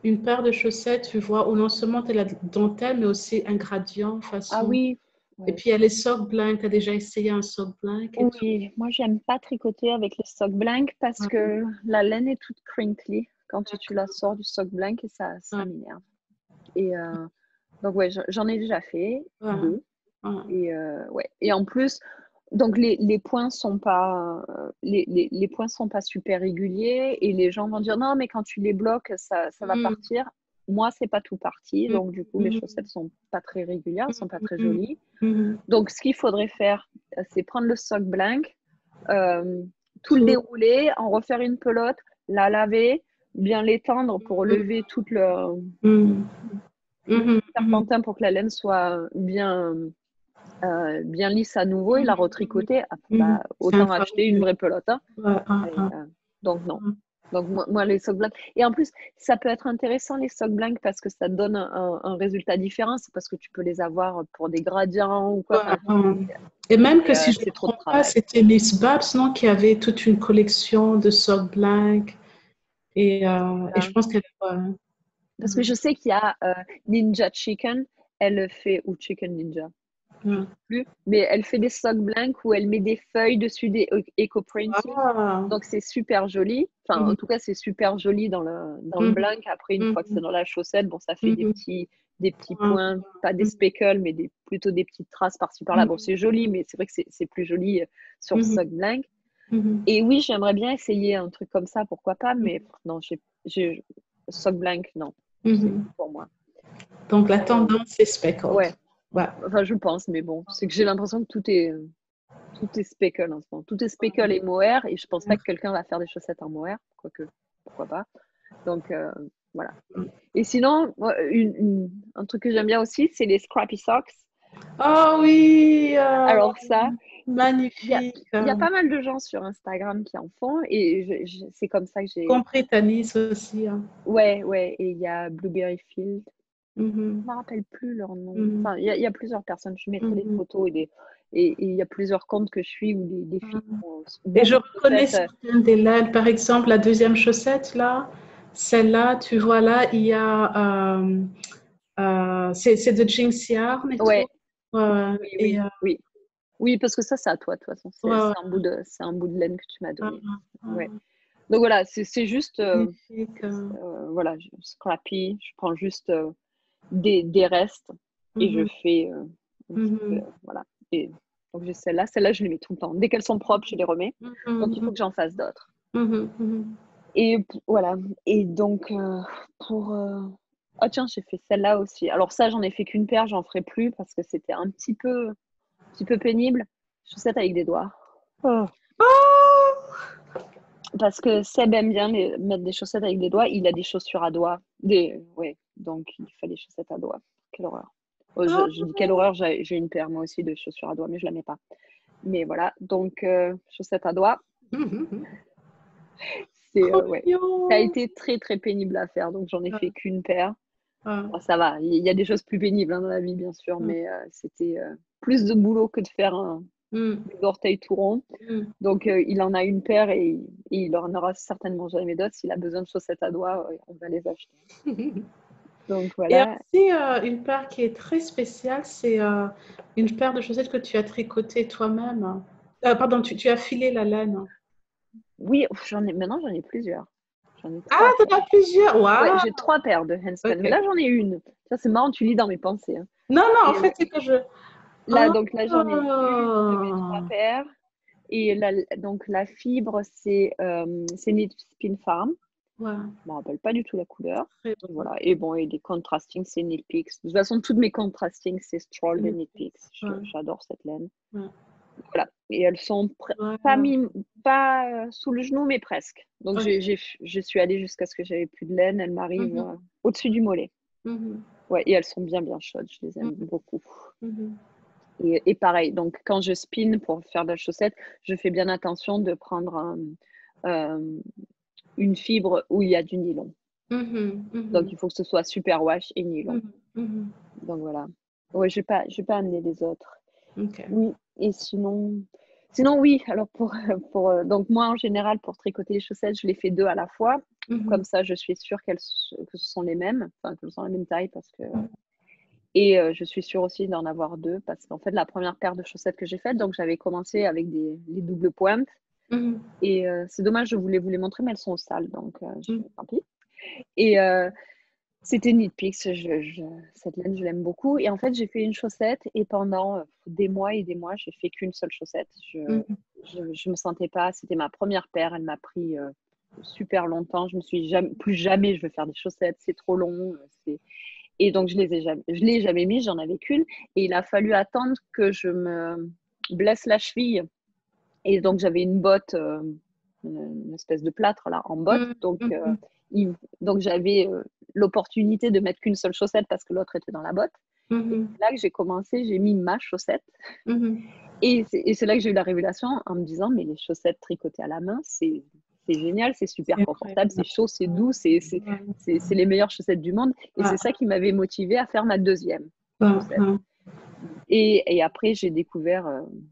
[SPEAKER 1] une paire de chaussettes, tu vois, où non seulement tu as la dentelle, mais aussi un gradient
[SPEAKER 2] ah
[SPEAKER 1] façon.
[SPEAKER 2] oui,
[SPEAKER 1] Et
[SPEAKER 2] ouais.
[SPEAKER 1] puis, il y a les sock blanks. Tu as déjà essayé un sock blank et tout?
[SPEAKER 2] Oui, moi j'aime pas tricoter avec les sock blank parce
[SPEAKER 1] Ouais,
[SPEAKER 2] que la laine est toute crinkly quand tu la
[SPEAKER 1] d'accord.
[SPEAKER 2] sors du sock blank et ça
[SPEAKER 1] Ouais,
[SPEAKER 2] m'énerve. Et donc ouais, j'en ai déjà fait
[SPEAKER 1] ouais,
[SPEAKER 2] deux.
[SPEAKER 1] ouais.
[SPEAKER 2] Et ouais. Et en plus, donc les points sont pas les points sont pas super réguliers et les gens vont dire non mais quand tu les bloques ça va
[SPEAKER 1] Mhm,
[SPEAKER 2] partir. Moi c'est pas tout parti
[SPEAKER 1] mhm,
[SPEAKER 2] donc du coup les chaussettes
[SPEAKER 1] mhm,
[SPEAKER 2] sont pas très régulières, sont pas très
[SPEAKER 1] mhm,
[SPEAKER 2] jolies.
[SPEAKER 1] mhm.
[SPEAKER 2] Donc ce qu'il faudrait faire c'est prendre le sock blank, euh, tout le
[SPEAKER 1] Tout.
[SPEAKER 2] dérouler, en refaire une pelote, la laver, bien l'étendre pour
[SPEAKER 1] Mhm,
[SPEAKER 2] lever
[SPEAKER 1] mhm, mhm, mhm,
[SPEAKER 2] serpentin pour que la laine soit bien lisse à nouveau et la
[SPEAKER 1] mhm,
[SPEAKER 2] retricoter,
[SPEAKER 1] mhm. C'est un
[SPEAKER 2] autant
[SPEAKER 1] travail
[SPEAKER 2] acheter une vraie pelote, hein.
[SPEAKER 1] ouais,
[SPEAKER 2] Et, donc non.
[SPEAKER 1] ouais.
[SPEAKER 2] Donc moi, les sock blancs. Et en plus, ça peut être intéressant les sock blancs parce que ça donne un résultat différent. C'est parce que tu peux les avoir pour des gradients ou quoi.
[SPEAKER 1] Ouais,
[SPEAKER 2] Enfin,
[SPEAKER 1] et même que si je ne me
[SPEAKER 2] c'est trop de
[SPEAKER 1] trompe pas,
[SPEAKER 2] travail.
[SPEAKER 1] c'était Miss Babs, non, qui avait toute une collection de socks blancs. Et je
[SPEAKER 2] Voilà.
[SPEAKER 1] pense qu'elle. Ouais.
[SPEAKER 2] Parce que je sais qu'il y a Ninja Chicken, elle fait, ou Chicken Ninja.
[SPEAKER 1] Ouais.
[SPEAKER 2] plus. Mais elle fait des sock blanks où elle met des feuilles dessus, des eco-printing.
[SPEAKER 1] Ah.
[SPEAKER 2] Donc, c'est super joli. Enfin, en
[SPEAKER 1] Mhm.
[SPEAKER 2] tout cas, c'est super joli dans le
[SPEAKER 1] Mhm.
[SPEAKER 2] blank. Après, une fois que c'est
[SPEAKER 1] Mhm.
[SPEAKER 2] dans la chaussette, bon, ça fait des
[SPEAKER 1] Mhm.
[SPEAKER 2] petits
[SPEAKER 1] Ouais.
[SPEAKER 2] points, pas des
[SPEAKER 1] Mhm.
[SPEAKER 2] speckles, mais plutôt des petites traces par-ci par-là. Bon, c'est joli, mais c'est vrai que c'est plus joli sur
[SPEAKER 1] Mhm.
[SPEAKER 2] sock blank.
[SPEAKER 1] Mhm.
[SPEAKER 2] Et oui, j'aimerais bien essayer un truc comme ça, pourquoi pas, mais
[SPEAKER 1] Mhm.
[SPEAKER 2] non, sock blank, non, c'est
[SPEAKER 1] Mhm.
[SPEAKER 2] pour moi.
[SPEAKER 1] Donc, la
[SPEAKER 2] Euh,
[SPEAKER 1] tendance, c'est speckled.
[SPEAKER 2] ouais,
[SPEAKER 1] Ouais.
[SPEAKER 2] enfin, je pense, mais bon, c'est que j'ai l'impression que tout est speckle en ce moment. Tout est speckle et mohair, et je pense pas que quelqu'un va faire des chaussettes en mohair, quoique, pourquoi pas. Donc, voilà. Et sinon, un truc que j'aime bien aussi, c'est les scrappy socks.
[SPEAKER 1] Oh oui,
[SPEAKER 2] Alors ça, il y a,
[SPEAKER 1] magnifique.
[SPEAKER 2] il y a pas mal de gens sur Instagram qui en font, et c'est comme ça que j'ai...
[SPEAKER 1] Compris Tanis aussi. Hein.
[SPEAKER 2] Ouais, ouais, et il y a Blueberry Field.
[SPEAKER 1] Mhm.
[SPEAKER 2] Je me rappelle plus leur nom.
[SPEAKER 1] Mhm.
[SPEAKER 2] Enfin, il y a plusieurs personnes. Je mettrai des
[SPEAKER 1] Mhm.
[SPEAKER 2] photos et il y a plusieurs comptes que je suis où des filles font
[SPEAKER 1] Et je
[SPEAKER 2] beaucoup de
[SPEAKER 1] reconnais
[SPEAKER 2] chaussettes.
[SPEAKER 1] certaines des laines. Par exemple, la deuxième chaussette, là, celle-là, tu vois là, il y a. C'est de Jinx Yarn et tout.
[SPEAKER 2] Ouais, oui,
[SPEAKER 1] Et,
[SPEAKER 2] oui, oui. Oui, parce que ça, c'est à toi, de toute façon. C'est
[SPEAKER 1] ouais, ouais.
[SPEAKER 2] c'est un bout de laine que tu m'as
[SPEAKER 1] Ah,
[SPEAKER 2] donné.
[SPEAKER 1] ah,
[SPEAKER 2] Ouais. Donc voilà, c'est juste,
[SPEAKER 1] magnifique.
[SPEAKER 2] voilà, scrappy. Je prends juste des restes et je
[SPEAKER 1] Mhm,
[SPEAKER 2] fais un petit peu,
[SPEAKER 1] mhm,
[SPEAKER 2] voilà. Et donc j'ai celle-là. Celle-là, je les mets tout le temps. Dès qu'elles sont propres, je les remets. Donc il faut
[SPEAKER 1] mhm,
[SPEAKER 2] que j'en fasse d'autres.
[SPEAKER 1] mhm, mhm.
[SPEAKER 2] Et voilà. Et donc, pour. Oh, tiens, j'ai fait celle-là aussi. Alors, ça, j'en ai fait qu'une paire, j'en ferai plus parce que c'était un petit peu pénible. Chaussettes avec des doigts. Oh.
[SPEAKER 1] Oh!
[SPEAKER 2] Parce que Seb aime bien mettre des chaussettes avec des doigts. Il a des chaussures à doigts. Ouais, donc il fait des chaussettes à doigts. Quelle horreur. Oh, je dis quelle horreur, j'ai une paire moi aussi de chaussures à doigts, mais je la mets pas. Mais voilà, donc chaussettes à doigts,
[SPEAKER 1] Mhm.
[SPEAKER 2] c'est
[SPEAKER 1] Trop
[SPEAKER 2] ouais. Ça a
[SPEAKER 1] mignon!
[SPEAKER 2] été très très pénible à faire, donc j'en ai fait qu'une paire.
[SPEAKER 1] Ah,
[SPEAKER 2] Bon, ça va, il y a des choses plus pénibles dans la vie, bien sûr,
[SPEAKER 1] ah,
[SPEAKER 2] mais c'était plus de boulot que de faire
[SPEAKER 1] mm,
[SPEAKER 2] des orteils tout ronds.
[SPEAKER 1] mm.
[SPEAKER 2] Donc, il en a une paire et il en aura certainement jamais d'autres. S'il a besoin de chaussettes à doigts, on va les acheter. Donc,
[SPEAKER 1] Et
[SPEAKER 2] voilà.
[SPEAKER 1] aussi, une paire qui est très spéciale, c'est une paire de chaussettes que tu as tricotées toi-même. Pardon, tu as filé la laine.
[SPEAKER 2] Oui, maintenant, j'en ai plusieurs. J'en ai
[SPEAKER 1] Ah,
[SPEAKER 2] trois
[SPEAKER 1] tu en
[SPEAKER 2] paires.
[SPEAKER 1] as plusieurs!
[SPEAKER 2] Ouais,
[SPEAKER 1] Waouh!
[SPEAKER 2] j'ai trois paires de handspun. Mais
[SPEAKER 1] Ok.
[SPEAKER 2] là, j'en ai une. Ça, c'est marrant, tu lis dans mes pensées, hein.
[SPEAKER 1] Non, non, en
[SPEAKER 2] Et
[SPEAKER 1] fait, c'est que je.
[SPEAKER 2] là,
[SPEAKER 1] Oh!
[SPEAKER 2] donc là, j'en ai une de mes trois paires. Et donc, la fibre, c'est Knit Spin Farm.
[SPEAKER 1] Ouais,
[SPEAKER 2] Je me rappelle pas du tout la couleur.
[SPEAKER 1] très beau.
[SPEAKER 2] Voilà. Et bon, et les contrasting, c'est Knit Picks. De toute façon, toutes mes contrasting, c'est Stroll de Knit Picks.
[SPEAKER 1] Ouais,
[SPEAKER 2] J'adore cette laine.
[SPEAKER 1] ouais.
[SPEAKER 2] Voilà. Et elles sont pas,
[SPEAKER 1] Wow.
[SPEAKER 2] pas sous le genou, mais presque. Donc,
[SPEAKER 1] Ok.
[SPEAKER 2] je suis allée jusqu'à ce que j'avais plus de laine. Elles m'arrivent
[SPEAKER 1] Mhm,
[SPEAKER 2] au-dessus du mollet.
[SPEAKER 1] mhm,
[SPEAKER 2] Ouais, et elles sont bien, bien chaudes. Je les aime beaucoup.
[SPEAKER 1] mhm,
[SPEAKER 2] Et pareil, donc quand je spin pour faire de la chaussette, je fais bien attention de prendre euh, une fibre où il y a du nylon.
[SPEAKER 1] mhm,
[SPEAKER 2] Donc,
[SPEAKER 1] mhm,
[SPEAKER 2] il faut que ce soit super wash et nylon.
[SPEAKER 1] mhm, mhm.
[SPEAKER 2] Donc, voilà. Ouais, je vais pas amener les autres.
[SPEAKER 1] Ok.
[SPEAKER 2] Oui, et sinon oui, alors donc moi en général pour tricoter les chaussettes, je les fais deux à la fois.
[SPEAKER 1] Mhm,
[SPEAKER 2] Comme ça, je suis sûre que ce sont les mêmes, enfin qu'elles sont la même taille et je suis sûre aussi d'en avoir deux parce qu'en fait la première paire de chaussettes que j'ai faite, donc j'avais commencé avec les doubles pointes
[SPEAKER 1] mhm,
[SPEAKER 2] et c'est dommage, je voulais vous les montrer mais elles sont au sale donc
[SPEAKER 1] mhm.
[SPEAKER 2] tant pis. Et c'était Knit Picks, cette laine, je l'aime beaucoup. Et en fait, j'ai fait une chaussette et pendant des mois et des mois, j'ai fait qu'une seule chaussette.
[SPEAKER 1] Mhm.
[SPEAKER 2] Je me sentais pas, c'était ma première paire, elle m'a pris super longtemps. Je me suis jamais, plus jamais je veux faire des chaussettes, c'est trop long. Et donc, je l'ai jamais mis, j'en avais qu'une. Et il a fallu attendre que je me blesse la cheville. Et donc, j'avais une botte, une espèce de plâtre là, en botte.
[SPEAKER 1] Mhm,
[SPEAKER 2] Donc,
[SPEAKER 1] mhm,
[SPEAKER 2] donc j'avais l'opportunité de mettre qu'une seule chaussette parce que l'autre était dans la botte. Et
[SPEAKER 1] mhm,
[SPEAKER 2] c'est là que j'ai commencé, j'ai mis ma chaussette.
[SPEAKER 1] mhm.
[SPEAKER 2] Et c'est là que j'ai eu la révélation en me disant, mais les chaussettes tricotées à la main, c'est génial, c'est super
[SPEAKER 1] C'est
[SPEAKER 2] confortable, c'est
[SPEAKER 1] incroyable.
[SPEAKER 2] chaud, c'est
[SPEAKER 1] Ouais,
[SPEAKER 2] doux,
[SPEAKER 1] ouais,
[SPEAKER 2] c'est les meilleures chaussettes du monde. Et
[SPEAKER 1] ouais,
[SPEAKER 2] c'est ça qui m'avait motivée à faire ma deuxième
[SPEAKER 1] ouais,
[SPEAKER 2] chaussette.
[SPEAKER 1] ouais.
[SPEAKER 2] Et après, j'ai découvert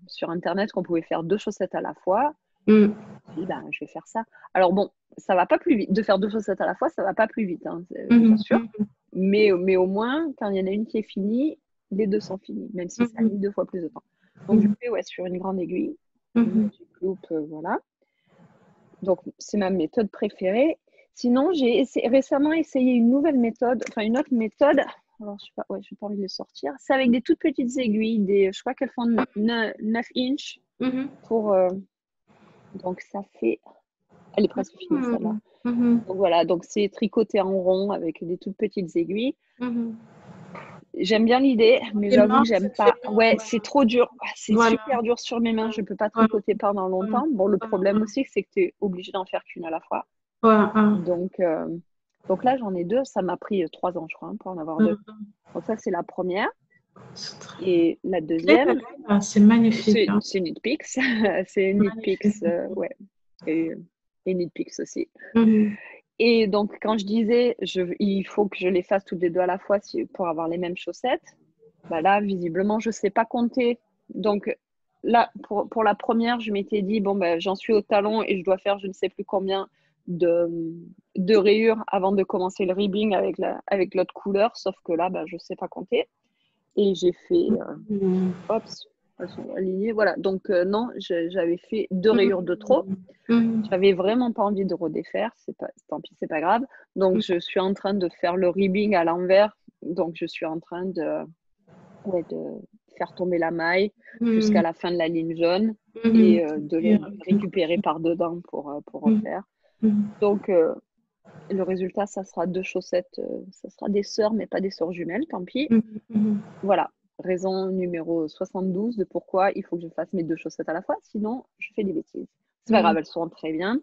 [SPEAKER 2] sur Internet qu'on pouvait faire deux chaussettes à la fois.
[SPEAKER 1] Mhm,
[SPEAKER 2] Je me suis dit, ben, je vais faire ça. Alors bon, ça va pas plus vite. De faire deux chaussettes à la fois, ça va pas plus vite, hein, c'est bien
[SPEAKER 1] mhm,
[SPEAKER 2] sûr. Mais au moins, quand il y en a une qui est finie, les deux sont finis, même si ça a mis 2 fois plus de temps. Donc, je fais sur une grande aiguille. Magic Loop, voilà. Donc, c'est ma méthode préférée. Sinon, j'ai récemment essayé une nouvelle méthode, enfin une autre méthode. Alors, je sais pas, j'ai pas envie de le sortir. C'est avec des toutes petites aiguilles, je crois qu'elles font 9 inches. Pour, donc, ça fait... Elle est presque finie, celle-là. Donc, voilà, donc c'est tricoté en rond avec des toutes petites aiguilles. J'aime bien l'idée, mais j'avoue que j'aime pas. Ouais, c'est trop dur. C'est super dur sur mes mains. Je peux pas tricoter pendant longtemps. Bon, le problème aussi, c'est que tu es obligé d'en faire qu'une à la fois. Donc là, j'en ai 2. Ça m'a pris 3 ans, je crois, pour en avoir 2. Donc ça, c'est la première. Et la deuxième,
[SPEAKER 1] c'est magnifique.
[SPEAKER 2] C'est Knit Picks. C'est Knit Picks, ouais. Et Knit Picks aussi. Et donc, quand je disais, il faut que je les fasse toutes les 2 à la fois pour avoir les mêmes chaussettes, bah là, visiblement, je ne sais pas compter. Donc, là, pour la première, je m'étais dit, bon, ben, j'en suis au talon et je dois faire je ne sais plus combien de rayures avant de commencer le ribbing avec l'autre couleur. Sauf que là, ben, je ne sais pas compter. Et j'ai fait, elles sont alignées. Voilà, donc non, j'avais fait 2 rayures de trop. J'avais vraiment pas envie de redéfaire, tant pis, c'est pas grave. Donc je suis en train de faire le ribbing à l'envers. Donc je suis en train de faire tomber la maille jusqu'à la fin de la ligne jaune et de le récupérer par dedans pour refaire. Donc le résultat, ça sera 2 chaussettes, ça sera des sœurs, mais pas des sœurs jumelles, tant pis. Voilà. Raison numéro 72 de pourquoi il faut que je fasse mes 2 chaussettes à la fois, sinon je fais des bêtises. C'est pas grave, elles seront très bien.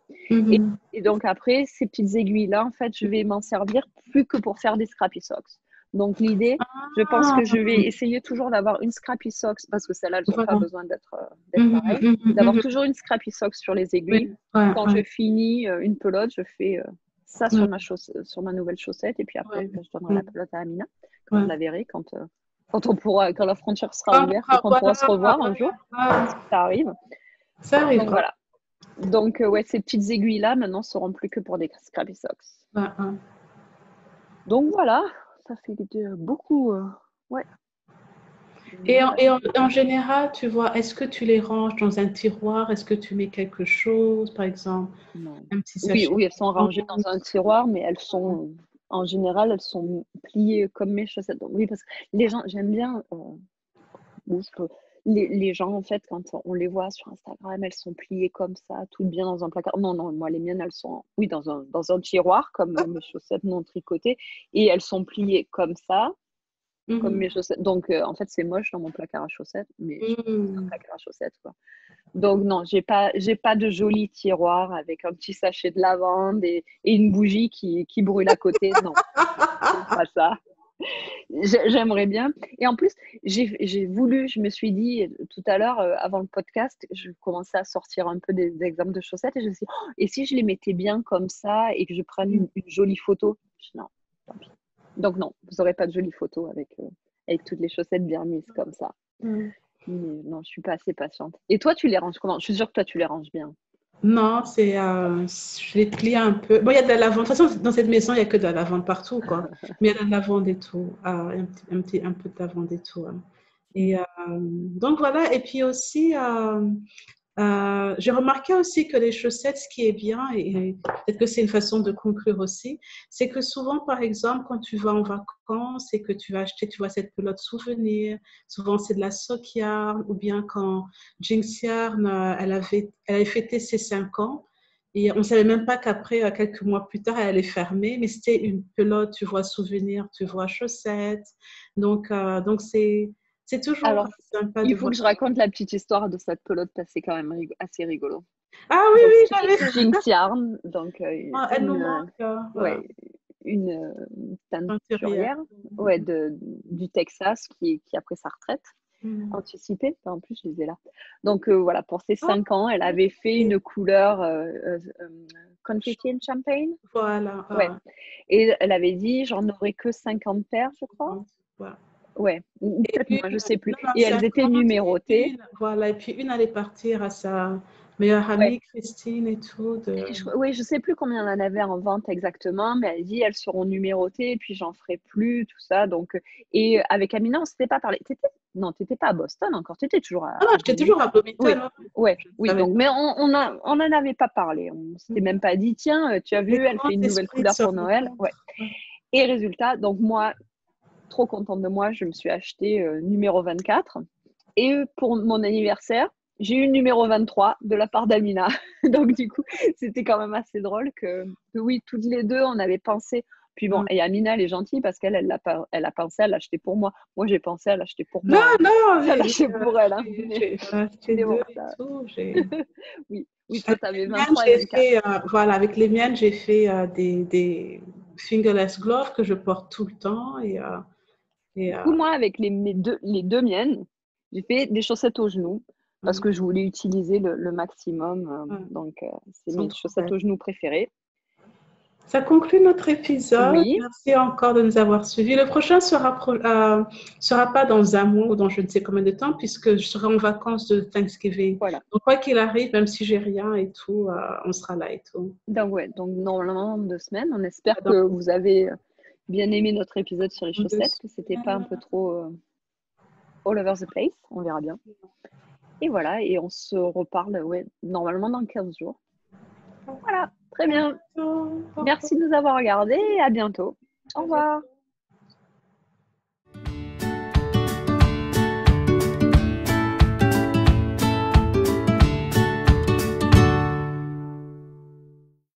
[SPEAKER 2] Et donc après, ces petites aiguilles-là, en fait, je vais m'en servir plus que pour faire des scrappy socks. Donc l'idée, je pense que je vais essayer toujours d'avoir une scrappy socks, parce que celles-là, elles n'ont pas besoin d'être pareilles, d'avoir toujours une scrappy socks sur les aiguilles. Quand je finis une pelote, je fais ça sur ma nouvelle chaussette, et puis après, je donnerai la pelote à Amina, quand je la verrai, quand la frontière sera ouverte et qu'on pourra se revoir un jour, si ça arrive.
[SPEAKER 1] Ça arrive.
[SPEAKER 2] Donc voilà. Donc ces petites aiguilles-là, maintenant, seront plus que pour des scrappy socks. Donc voilà, ça fait beaucoup.
[SPEAKER 1] Et en général, tu vois, est-ce que tu les ranges dans un tiroir? Est-ce que tu mets quelque chose, par exemple?
[SPEAKER 2] Non.
[SPEAKER 1] Un petit sachet?
[SPEAKER 2] Oui, elles sont rangées dans un tiroir, mais elles sont... En général, elles sont pliées comme mes chaussettes. Donc, oui, parce que les gens, j'aime bien... les gens, en fait, quand on les voit sur Instagram, elles sont pliées comme ça, toutes bien dans un placard. Non, moi, les miennes, elles sont, dans un tiroir, comme mes chaussettes non tricotées, et elles sont pliées comme ça, comme mes chaussettes. Donc, en fait, c'est moche dans mon placard à chaussettes, mais c'est un placard à chaussettes, quoi. Donc, non, j'ai pas de joli tiroir avec un petit sachet de lavande et une bougie qui brûle à côté. Non, c'est pas ça. J'aimerais bien. Et en plus, je me suis dit tout à l'heure, avant le podcast, je commençais à sortir un peu des exemples de chaussettes et je me suis dit, et si je les mettais bien comme ça et que je prenne une jolie photo? Non, tant pis. Donc non, vous n'aurez pas de jolie photo avec toutes les chaussettes bien mises comme ça. Mais non, je ne suis pas assez patiente. Et toi, tu les ranges comment? Je suis sûre que toi, tu les ranges bien.
[SPEAKER 1] Non, je les plie un peu. Bon, il y a de la lavande. De toute façon, dans cette maison, il n'y a que de la lavande partout, quoi. Mais il y a de la lavande et tout. Un peu de lavande et tout. Et donc voilà. Et puis aussi, j'ai remarqué aussi que les chaussettes, ce qui est bien, et peut-être que c'est une façon de conclure aussi, c'est que souvent, par exemple, quand tu vas en vacances et que tu vas acheter, tu vois, cette pelote souvenir, souvent c'est de la sock yarn, ou bien quand Jinx Yarn, elle avait fêté ses 5 ans, et on ne savait même pas qu'après, quelques mois plus tard, elle allait fermer, mais c'était une pelote, tu vois, souvenir, tu vois, chaussettes. Donc c'est toujours
[SPEAKER 2] Alors,
[SPEAKER 1] sympa
[SPEAKER 2] il
[SPEAKER 1] de
[SPEAKER 2] faut
[SPEAKER 1] voir.
[SPEAKER 2] que je raconte la petite histoire de cette pelote parce que c'est quand même assez rigolo.
[SPEAKER 1] Ah oui,
[SPEAKER 2] Donc,
[SPEAKER 1] oui, j'avais.
[SPEAKER 2] Jinx Yarn, donc
[SPEAKER 1] Elle nous manque.
[SPEAKER 2] une teinturière du Texas qui a pris sa retraite anticipée. En plus, je les ai là. Donc voilà, pour ses 5 ans, elle avait fait une couleur confetti and champagne.
[SPEAKER 1] Voilà.
[SPEAKER 2] Ouais. Et elle avait dit, j'en aurais que 50 paires, je crois. Ouais, ou peut-être moins, je ne sais plus.
[SPEAKER 1] Non,
[SPEAKER 2] et elles étaient numérotées.
[SPEAKER 1] Voilà, et puis une allait partir à sa meilleure
[SPEAKER 2] Ouais.
[SPEAKER 1] amie, Christine et tout.
[SPEAKER 2] Oui, je sais plus combien on en avait en vente exactement, mais elle dit elles seront numérotées, puis j'en ferai plus, tout ça. Donc, et avec Amina, on s'était pas parlé. Non, t'étais pas à Boston encore, t'étais toujours
[SPEAKER 1] Ah non,
[SPEAKER 2] à
[SPEAKER 1] j'étais toujours à
[SPEAKER 2] Bloomington. Oui,
[SPEAKER 1] Bloomington. Hein.
[SPEAKER 2] ouais,
[SPEAKER 1] Je ne
[SPEAKER 2] oui.
[SPEAKER 1] savais
[SPEAKER 2] Donc,
[SPEAKER 1] pas.
[SPEAKER 2] mais on n'en avait pas parlé. On s'était même pas dit, tiens, tu as
[SPEAKER 1] Les
[SPEAKER 2] vu, elle
[SPEAKER 1] grands
[SPEAKER 2] fait une nouvelle
[SPEAKER 1] esprits
[SPEAKER 2] couleur
[SPEAKER 1] se
[SPEAKER 2] pour Noël. Ouais.
[SPEAKER 1] rencontrent. Ouais.
[SPEAKER 2] Et résultat, donc moi, trop contente de moi, je me suis acheté numéro 24. Et pour mon anniversaire, j'ai eu le numéro 23 de la part d'Amina. Donc, du coup, c'était quand même assez drôle que oui, toutes les deux, on avait pensé. Puis bon,
[SPEAKER 1] Ouais.
[SPEAKER 2] et Amina, elle est gentille parce qu'elle, elle a pensé à l'acheter pour moi. Moi, j'ai pensé à l'acheter pour
[SPEAKER 1] Non,
[SPEAKER 2] moi. Hein.
[SPEAKER 1] non,
[SPEAKER 2] À l'acheter pour elle. Hein.
[SPEAKER 1] j'en ai acheté
[SPEAKER 2] Mais
[SPEAKER 1] deux
[SPEAKER 2] bon,
[SPEAKER 1] et
[SPEAKER 2] ça,
[SPEAKER 1] tout.
[SPEAKER 2] oui. Oui, toi,
[SPEAKER 1] Avec
[SPEAKER 2] tu avais
[SPEAKER 1] les miennes,
[SPEAKER 2] 23 et
[SPEAKER 1] j'ai
[SPEAKER 2] 24.
[SPEAKER 1] fait, voilà, avec les miennes, j'ai fait des fingerless gloves que je porte tout le temps. Et,
[SPEAKER 2] Du coup, moi, avec les deux miennes, j'ai fait des chaussettes aux genoux parce que je voulais utiliser le maximum.
[SPEAKER 1] ouais,
[SPEAKER 2] Donc, c'est
[SPEAKER 1] ils sont
[SPEAKER 2] mes
[SPEAKER 1] trop
[SPEAKER 2] chaussettes
[SPEAKER 1] belles.
[SPEAKER 2] aux genoux préférées.
[SPEAKER 1] Ça conclut notre épisode.
[SPEAKER 2] Oui,
[SPEAKER 1] Merci encore de nous avoir suivis. Le prochain sera pas dans un mois ou dans je ne sais combien de temps, puisque je serai en vacances de Thanksgiving.
[SPEAKER 2] voilà.
[SPEAKER 1] Donc, quoi qu'il arrive, même si j'ai rien et tout, on sera là et tout.
[SPEAKER 2] Donc, ouais, donc normalement, 2 semaines. On espère
[SPEAKER 1] Dans
[SPEAKER 2] que vous avez bien aimé notre épisode sur les
[SPEAKER 1] deux
[SPEAKER 2] chaussettes, que c'était pas un
[SPEAKER 1] semaines.
[SPEAKER 2] peu trop all over the place. On verra bien. Et voilà, et on se reparle, ouais, normalement dans 15 jours. Voilà, très bien.
[SPEAKER 1] Au revoir.
[SPEAKER 2] Merci de nous avoir regardés et à bientôt. Au revoir.